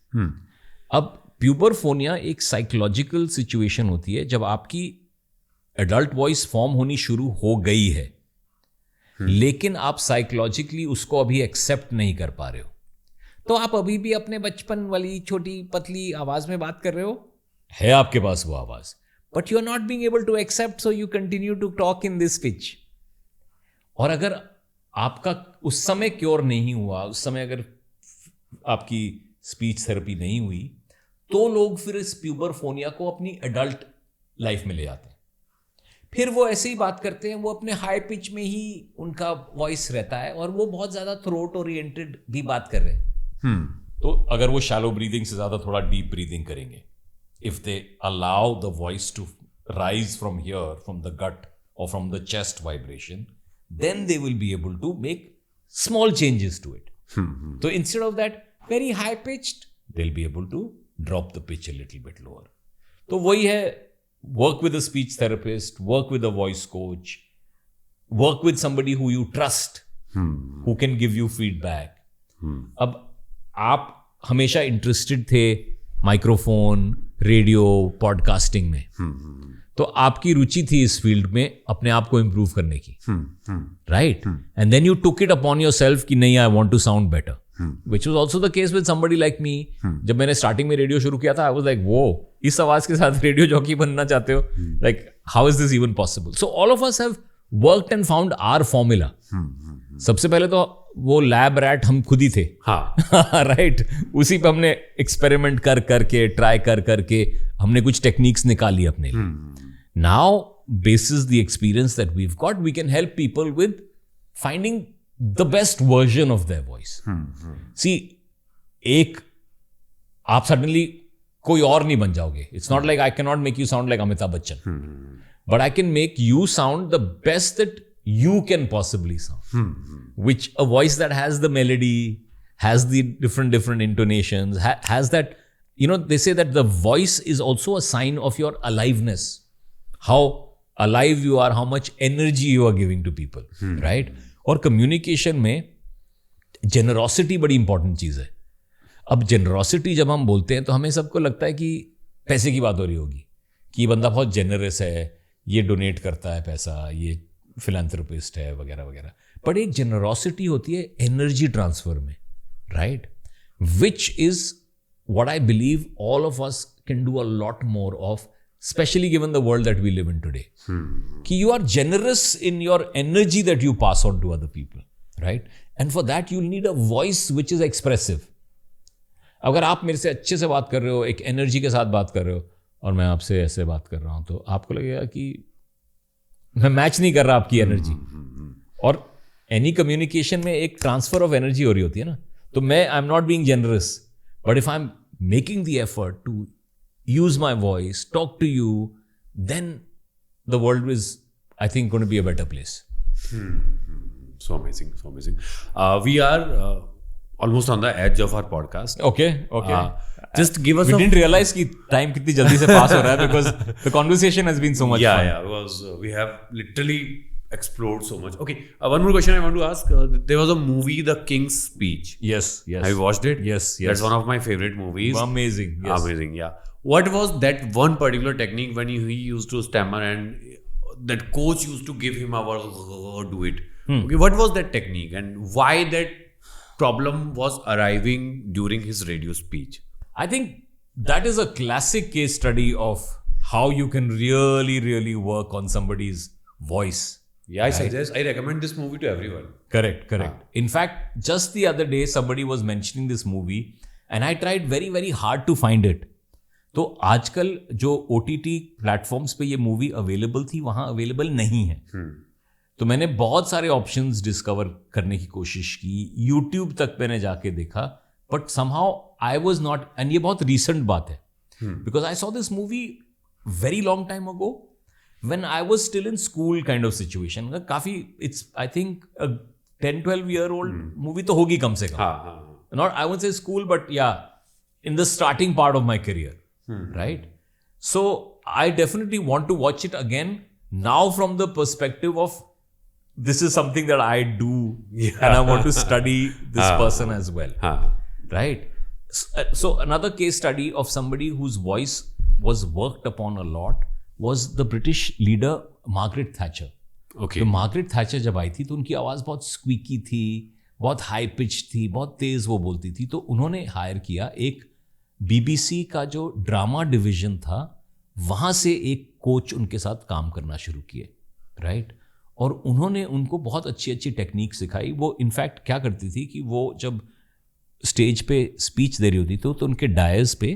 Speaker 1: अब प्यूबरफोनिया एक साइकोलॉजिकल सिचुएशन होती है जब आपकी एडल्ट वॉइस फॉर्म होनी शुरू हो गई है, लेकिन आप साइकोलॉजिकली उसको अभी एक्सेप्ट नहीं कर पा रहे हो, तो आप अभी भी अपने बचपन वाली छोटी पतली आवाज में बात कर रहे हो, है आपके पास वो आवाज, but you are not being able to accept, so you continue to talk in this pitch. और अगर आपका उस समय क्योर नहीं हुआ, उस समय अगर आपकी स्पीच थेरेपी नहीं हुई, तो लोग फिर इस प्यूबरफोनिया को अपनी एडल्ट लाइफ में ले जाते हैं. फिर वो ऐसे ही बात करते हैं, वो अपने हाई पिच में ही उनका वॉइस रहता है और वो बहुत ज्यादा थ्रोट ओरिएंटेड भी बात कर रहे हैं. तो अगर वो शैलो ब्रीदिंग से ज्यादा थोड़ा डीप ब्रीदिंग करेंगे, if they allow the voice to rise from here, from the gut और from the chest vibration, then they will be able to make small changes to it. So instead of that very high pitched, they'll be able to drop the pitch a little bit lower. तो वही है, work with a speech therapist, work with a voice coach, work with somebody who you trust, who can give you feedback. अब आप हमेशा interested थे microphone, radio, podcasting में, तो आपकी रुचि थी इस फील्ड में अपने आप को इम्प्रूव करने की, right? And then you took it upon yourself कि नहीं, I want to sound better, which was also the case with somebody like me. जब मैंने स्टार्टिंग में रेडियो शुरू किया था, आई वॉज लाइक, वो इस आवाज के साथ रेडियो जॉकी बनना चाहते हो? Like, how is this even possible? So all of us have worked and found our formula. सबसे पहले तो वो लैब रैट हम खुद ही थे, राइट? उसी पे हमने एक्सपेरिमेंट कर करके, ट्राई कर करके हमने कुछ टेक्निक्स निकाली अपने लिए. Now, basis the experience that we've got, we can help people with finding the best version of their voice. See, आप suddenly कोई और नहीं बन जाओगे. It's not like I cannot make you sound like Amitabh Bachchan, but I can make you sound the best that you can possibly sound. Which a voice that has the melody, has the different intonations, has that, they say that the voice is also a sign of your aliveness. How alive you are, how much energy you are giving to people, right? और communication में generosity बड़ी important चीज है. अब generosity जब हम बोलते हैं तो हमें सबको लगता है कि पैसे की बात हो रही होगी, कि ये बंदा बहुत जेनरस है, ये डोनेट करता है पैसा, ये फिलैंथ्रोपिस्ट है, वगैरह वगैरह. बट एक जेनरोसिटी होती है एनर्जी ट्रांसफर में, right? Which is what I believe all of us can do a lot more of, especially given the world that we live in today. Ki you are generous in your energy that you pass on to other people, right? And for that you'll need a voice which is expressive. अगर आप मेरे से अच्छे से बात कर रहे हो, एक एनर्जी के साथ बात कर रहे हो, और मैं आपसे ऐसे बात कर रहा हूं, तो आपको लगेगा कि मैं मैच नहीं कर रहा आपकी एनर्जी. और एनी कम्युनिकेशन में एक ट्रांसफर ऑफ एनर्जी हो रही होती है ना. तो मैं, I am not being generous, but if I am making the effort to use my voice, talk to you, then the world is, I think, going to be a better place.
Speaker 2: So amazing, so amazing. We are almost on the edge of our podcast.
Speaker 1: Okay.
Speaker 2: Just give us.
Speaker 1: We didn't realize कि time कितनी जल्दी से pass हो रहा है, because the conversation has been so much fun.
Speaker 2: Yeah, because we have literally explored so much. Okay, one more question I want to ask. There was a movie, The King's Speech.
Speaker 1: Yes.
Speaker 2: Have you watched it?
Speaker 1: Yes.
Speaker 2: That's one of my favorite movies.
Speaker 1: Amazing. Yes.
Speaker 2: Amazing. Yeah. What was that one particular technique when he used to stammer and that coach used to give him do it? Okay, what was that technique and why that problem was arriving during his radio speech?
Speaker 1: I think that is a classic case study of how you can really, really work on somebody's voice.
Speaker 2: Yeah, I recommend this movie to everyone.
Speaker 1: Correct. In fact, just the other day somebody was mentioning this movie and I tried very, very hard to find it. तो आजकल जो OTT platforms पे ये movie available थी, वहां available नहीं है. तो मैंने बहुत सारे ऑप्शंस डिस्कवर करने की कोशिश की, यूट्यूब तक मैंने जाके देखा, but somehow I was not. एंड ये बहुत रिसेंट बात है, because I saw this movie very long time ago when I was still in school kind of situation. काफी, it's I think 10-12 year old movie तो होगी कम से कम. Not, I would say school, but या in the starting part of my career. Right? So I definitely want to watch it again now from the perspective of this is something that I do and I want to study this person as well. Right? So another case study of somebody whose voice was worked upon a lot was the British leader Margaret Thatcher.
Speaker 2: Okay.
Speaker 1: तो Margaret Thatcher जब आई थी तो उनकी आवाज़ बहुत squeaky थी, बहुत high pitch थी, बहुत तेज़ वो बोलती थी. तो उन्होंने हायर किया एक BBC का जो ड्रामा डिवीजन था, वहाँ से एक कोच उनके साथ काम करना शुरू किए, राइट. और उन्होंने उनको बहुत अच्छी अच्छी टेक्निक सिखाई. वो इनफैक्ट क्या करती थी कि वो जब स्टेज पे स्पीच दे रही होती तो उनके डायस पे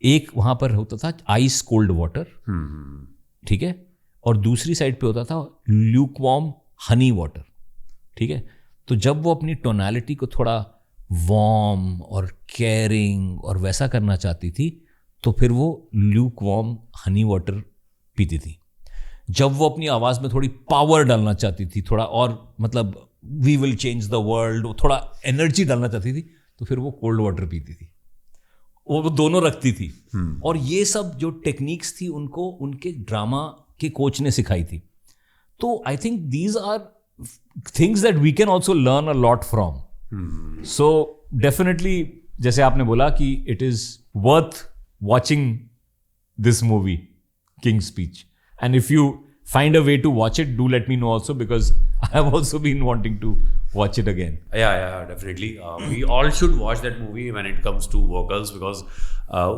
Speaker 1: एक वहाँ पर होता था आइस कोल्ड वाटर, ठीक है, और दूसरी साइड पे होता था ल्यूक वार्म हनी वाटर, ठीक है. तो जब वो अपनी टोनालिटी को थोड़ा वार्म और केयरिंग और वैसा करना चाहती थी तो फिर वो ल्यूक वार्म हनी वाटर पीती थी. जब वो अपनी आवाज़ में थोड़ी पावर डालना चाहती थी, थोड़ा और मतलब we will change the world, थोड़ा एनर्जी डालना चाहती थी तो फिर वो कोल्ड वाटर पीती थी. वो दोनों रखती थी. और ये सब जो टेक्निक्स थी उनको उनके ड्रामा के कोच ने सिखाई थी. तो I think these are things that we can also learn a lot from. So definitely जैसे आपने बोला कि it is worth watching this movie King Speech. And if you find a way to watch it, do let me know also, because I have also been wanting to watch it again.
Speaker 2: Yeah, definitely. We all should watch that movie when it comes to vocals, because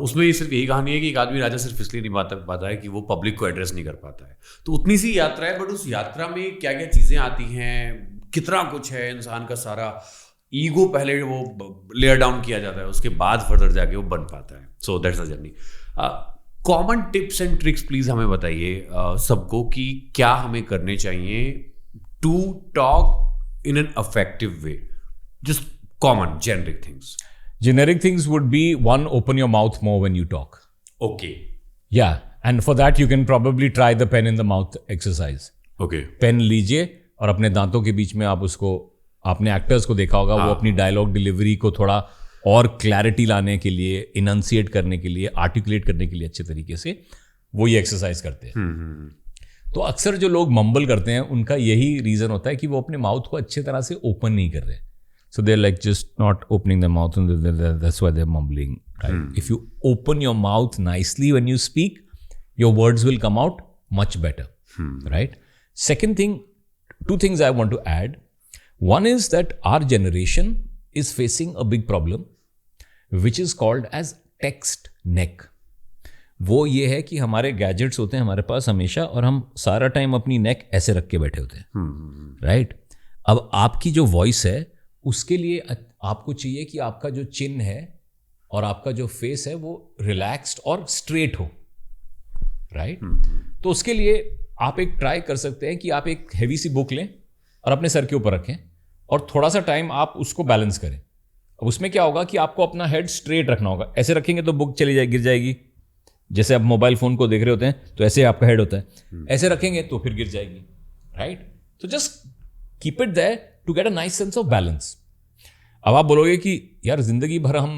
Speaker 2: उसमें सिर्फ यही कहानी है कि एक आदमी राजा सिर्फ इसलिए नहीं पाता है कि वो पब्लिक को एड्रेस नहीं कर पाता है. तो उतनी सी यात्रा है, बट उस यात्रा में क्या क्या चीज़ें आती हैं, कितना कुछ है, इंसान का सारा ईगो पहले वो लेयर डाउन किया जाता है, उसके बाद फर्दर जाके वो बन पाता है. So that's the journey. Common tips and tricks please हमें बताइए सबको कि क्या हमें करने चाहिए to talk in an effective way. Just common generic things.
Speaker 1: Generic things would be, one, open your mouth more when you talk.
Speaker 2: Okay.
Speaker 1: Yeah, and for that you can probably try the pen in the mouth exercise.
Speaker 2: Okay.
Speaker 1: Pen लीजिए और अपने दांतों के बीच में आप उसको, आपने actors को देखा होगा, वो अपनी डायलॉग डिलीवरी को थोड़ा और क्लैरिटी लाने के लिए, इनंसिएट करने के लिए, आर्टिकुलेट करने के लिए अच्छे तरीके से वो ये एक्सरसाइज करते हैं. तो अक्सर जो लोग मम्बल करते हैं उनका यही रीज़न होता है कि वो अपने माउथ को अच्छे तरह से ओपन नहीं कर रहे. So they like just not opening the mouth and that's why they are mumbling, right. If you open your mouth nicely when you speak, your words will come out much better, right. Second thing, two things I want to add. One is that our generation is facing a big problem which is called as text neck. वो ये है कि हमारे gadgets होते हैं हमारे पास हमेशा और हम सारा टाइम अपनी नेक ऐसे रख के बैठे होते हैं, राइट. अब आपकी जो वॉइस है उसके लिए आपको चाहिए कि आपका जो चिन है और आपका जो फेस है वो रिलैक्स्ड और स्ट्रेट हो, राइट. तो उसके लिए आप एक ट्राई कर सकते हैं कि आप एक हैवी सी बुक लें और अपने सर के ऊपर रखें और थोड़ा सा टाइम आप उसको बैलेंस करें. अब उसमें क्या होगा कि आपको अपना हेड स्ट्रेट रखना होगा. ऐसे रखेंगे तो बुक चली जाएगी, गिर जाएगी. जैसे आप मोबाइल फोन को देख रहे होते हैं तो ऐसे आपका हेड होता है, ऐसे रखेंगे तो फिर गिर जाएगी, राइट. तो just keep it there to get a nice sense of balance. अब आप बोलोगे कि यार जिंदगी भर हम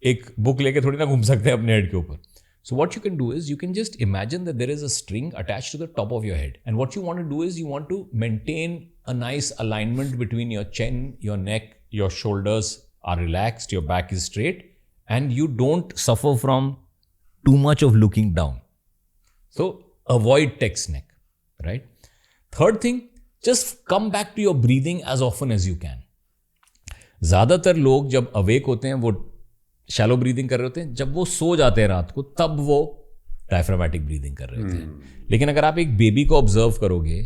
Speaker 1: एक बुक लेके थोड़ी ना घूम सकते हैं अपने हेड के ऊपर. So what you can do is you can just imagine that there is a string attached to the top of your head, and what you want to do is you want to maintain a nice alignment between your chin, your neck, your shoulders are relaxed, your back is straight, and you don't suffer from too much of looking down. So avoid text neck, right? Third thing, just come back to your breathing as often as you can. ज़्यादातर लोग जब awake होते हैं वो shallow breathing कर रहे होते हैं, जब वो सो जाते हैं रात को तब वो डायफ्रामेटिक ब्रीदिंग कर रहे होते हैं. लेकिन अगर आप एक बेबी को ऑब्जर्व करोगे,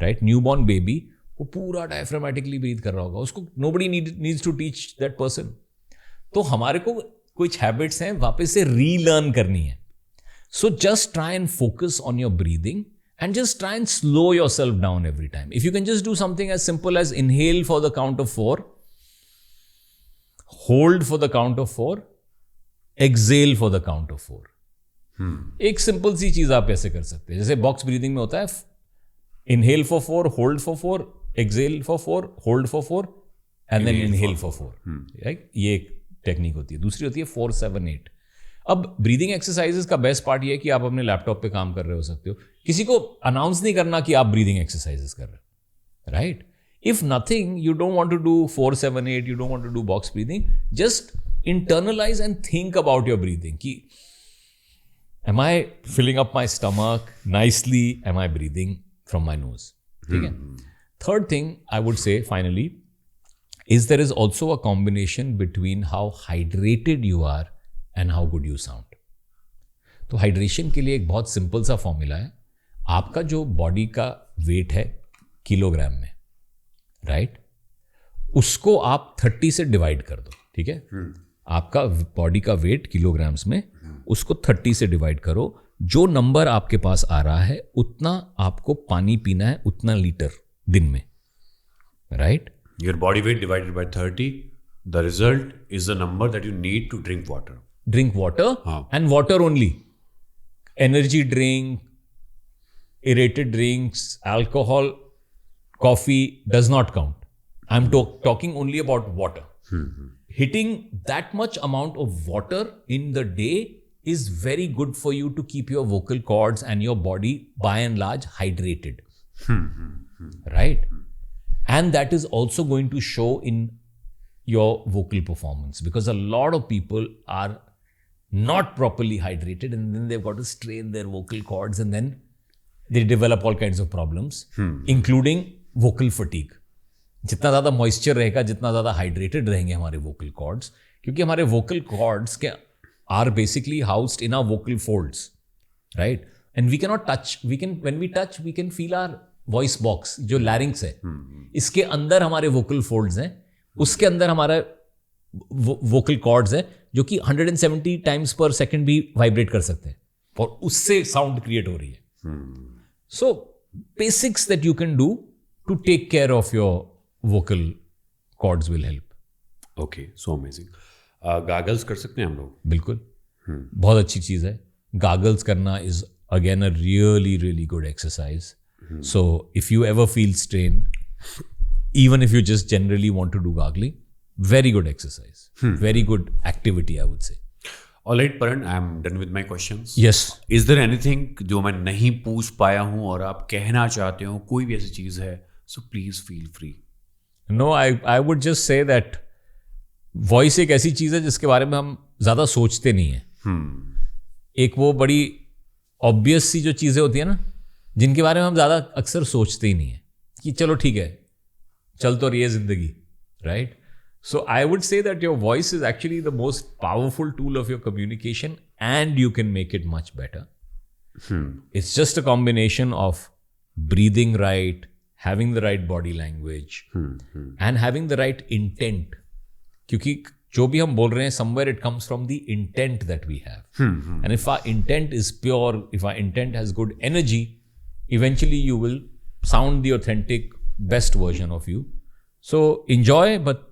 Speaker 1: राइट, न्यूबॉर्न बेबी, वो पूरा डायफ्रामेटिकली ब्रीथ कर रहा होगा. उसको nobody needs to teach that person. तो हमारे को कुछ हैबिट्स हैं वापस से रीलर्न करनी है. So just try and focus on your breathing and just try and slow yourself down every time. If you can just do something as simple as inhale for the count of 4, hold for the count of 4, exhale for the count of 4. एक simple सी चीज आप ऐसे कर सकते हैं. जैसे box breathing में होता है inhale for 4, hold for 4, exhale for 4, hold for 4 and then inhale for 4, right. ये एक टेक्निक होती है. दूसरी होती है 4, 7, 8. अब ब्रीदिंग एक्सरसाइजेस का बेस्ट पार्ट ये है कि आप अपने लैपटॉप पे काम कर रहे हो सकते हो. किसी को अनाउंस नहीं करना कि आप ब्रीदिंग एक्सरसाइजेस कर रहे हो, right. If nothing, you don't want to do 4, 7, 8, you don't want to do box breathing, just internalize and think about your breathing. Ki, am I filling up my stomach nicely? Am I breathing from my nose. ठीक है? Third thing I would say finally is there is also a combination between how hydrated you are and how good you sound. तो hydration के लिए एक बहुत simple सा formula है. आपका जो बॉडी का वेट है किलोग्राम में, राइट, उसको आप 30 से डिवाइड कर दो. ठीक है? आपका बॉडी का वेट किलोग्राम्स में, उसको 30 से डिवाइड करो. जो नंबर आपके पास आ रहा है उतना आपको पानी पीना है, उतना लीटर दिन में, right?
Speaker 2: Your body weight divided by 30, the result is the number that you need to drink water.
Speaker 1: Drink water and water only. Energy drink, aerated drinks, alcohol, coffee does not count. I'm talking only about water. Hitting that much amount of water in the day is very good for you to keep your vocal cords and your body by and large hydrated. Right? And that is also going to show in your vocal performance, because a lot of people are not properly hydrated and then they've got to strain their vocal cords and then they develop all kinds of problems, including vocal fatigue. जितना ज़्यादा moisture रहेगा, जितना ज़्यादा hydrated रहेंगे हमारे vocal cords, क्योंकि हमारे vocal cords के are basically housed in our vocal folds, right? And we can not touch, when we touch we can feel our voice box, जो लैरिंग्स है, इसके अंदर हमारे वोकल फोल्ड्स हैं, उसके अंदर हमारा वोकल कॉर्ड्स है जो कि 170 टाइम्स पर सेकंड भी वाइब्रेट कर सकते हैं और उससे साउंड क्रिएट हो रही है. So basics that you can do to take care of your vocal cords will help.
Speaker 2: Okay, so amazing. Gargles कर सकते हैं हम लोग?
Speaker 1: बिल्कुल. बहुत अच्छी चीज़ है. Gargles करना is again a really good exercise. So if you ever feel strained, even if you just generally want to do gargling, very good exercise. Very good activity, I would say.
Speaker 2: All right, Paran, I'm done with my questions.
Speaker 1: Yes.
Speaker 2: Is there anything जो मैं नहीं पूछ पाया हूँ और आप कहना चाहते हो, कोई भी ऐसी चीज़ है, so please feel free.
Speaker 1: No, I would just say that voice एक ऐसी चीज़ है जिसके बारे में हम ज़्यादा सोचते नहीं हैं. एक वो बड़ी ऑब्वियस सी जो चीज़ें होती है ना, जिनके बारे में हम ज़्यादा अक्सर सोचते ही नहीं हैं कि चलो ठीक है, चल तो रही है ज़िंदगी, right? So I would say that your voice is actually the most powerful tool of your communication and you can make it much better. It's just a combination of breathing right, having the right body language, and having the right intent. क्योंकि जो भी हम बोल रहे हैं, somewhere it comes from the intent that we have. And if our intent is pure, if our intent has good energy, eventually you will sound the authentic, best version of you. So enjoy, but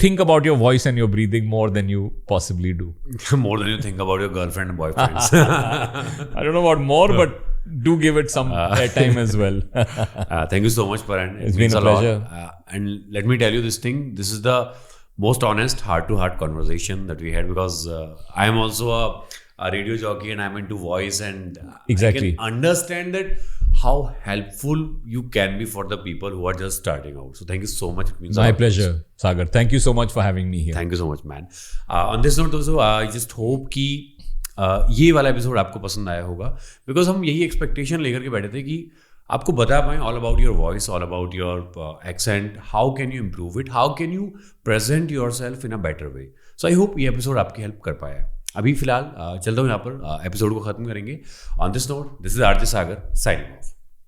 Speaker 1: think about your voice and your breathing more than you possibly do.
Speaker 2: More than you think about your girlfriend and boyfriends.
Speaker 1: I don't know about more, but do give it some time as well.
Speaker 2: Thank you so much, Paran.
Speaker 1: It's been a pleasure.
Speaker 2: And let me tell you this thing. This is the most honest heart-to-heart conversation that we had, because I am also a radio jockey and I'm into voice, and
Speaker 1: Exactly.
Speaker 2: I can understand that how helpful you can be for the people who are just starting out. So thank you so much. It means
Speaker 1: My pleasure, Sagar. Thank you so much for having me here.
Speaker 2: Thank you so much, man. On this note also, I just hope कि ये वाला episode आपको पसंद आया होगा, because हम यही expectation लेकर के बैठे थे कि आपको बता पाएँ all about your voice, all about your accent, how can you improve it, how can you present your self in a better way. So I hope ये एपिसोड आपकी हेल्प कर पाया. अभी फिलहाल चलता हूँ यहाँ पर एपिसोड को ख़त्म करेंगे. On this note, this is RJ Sagar signing off.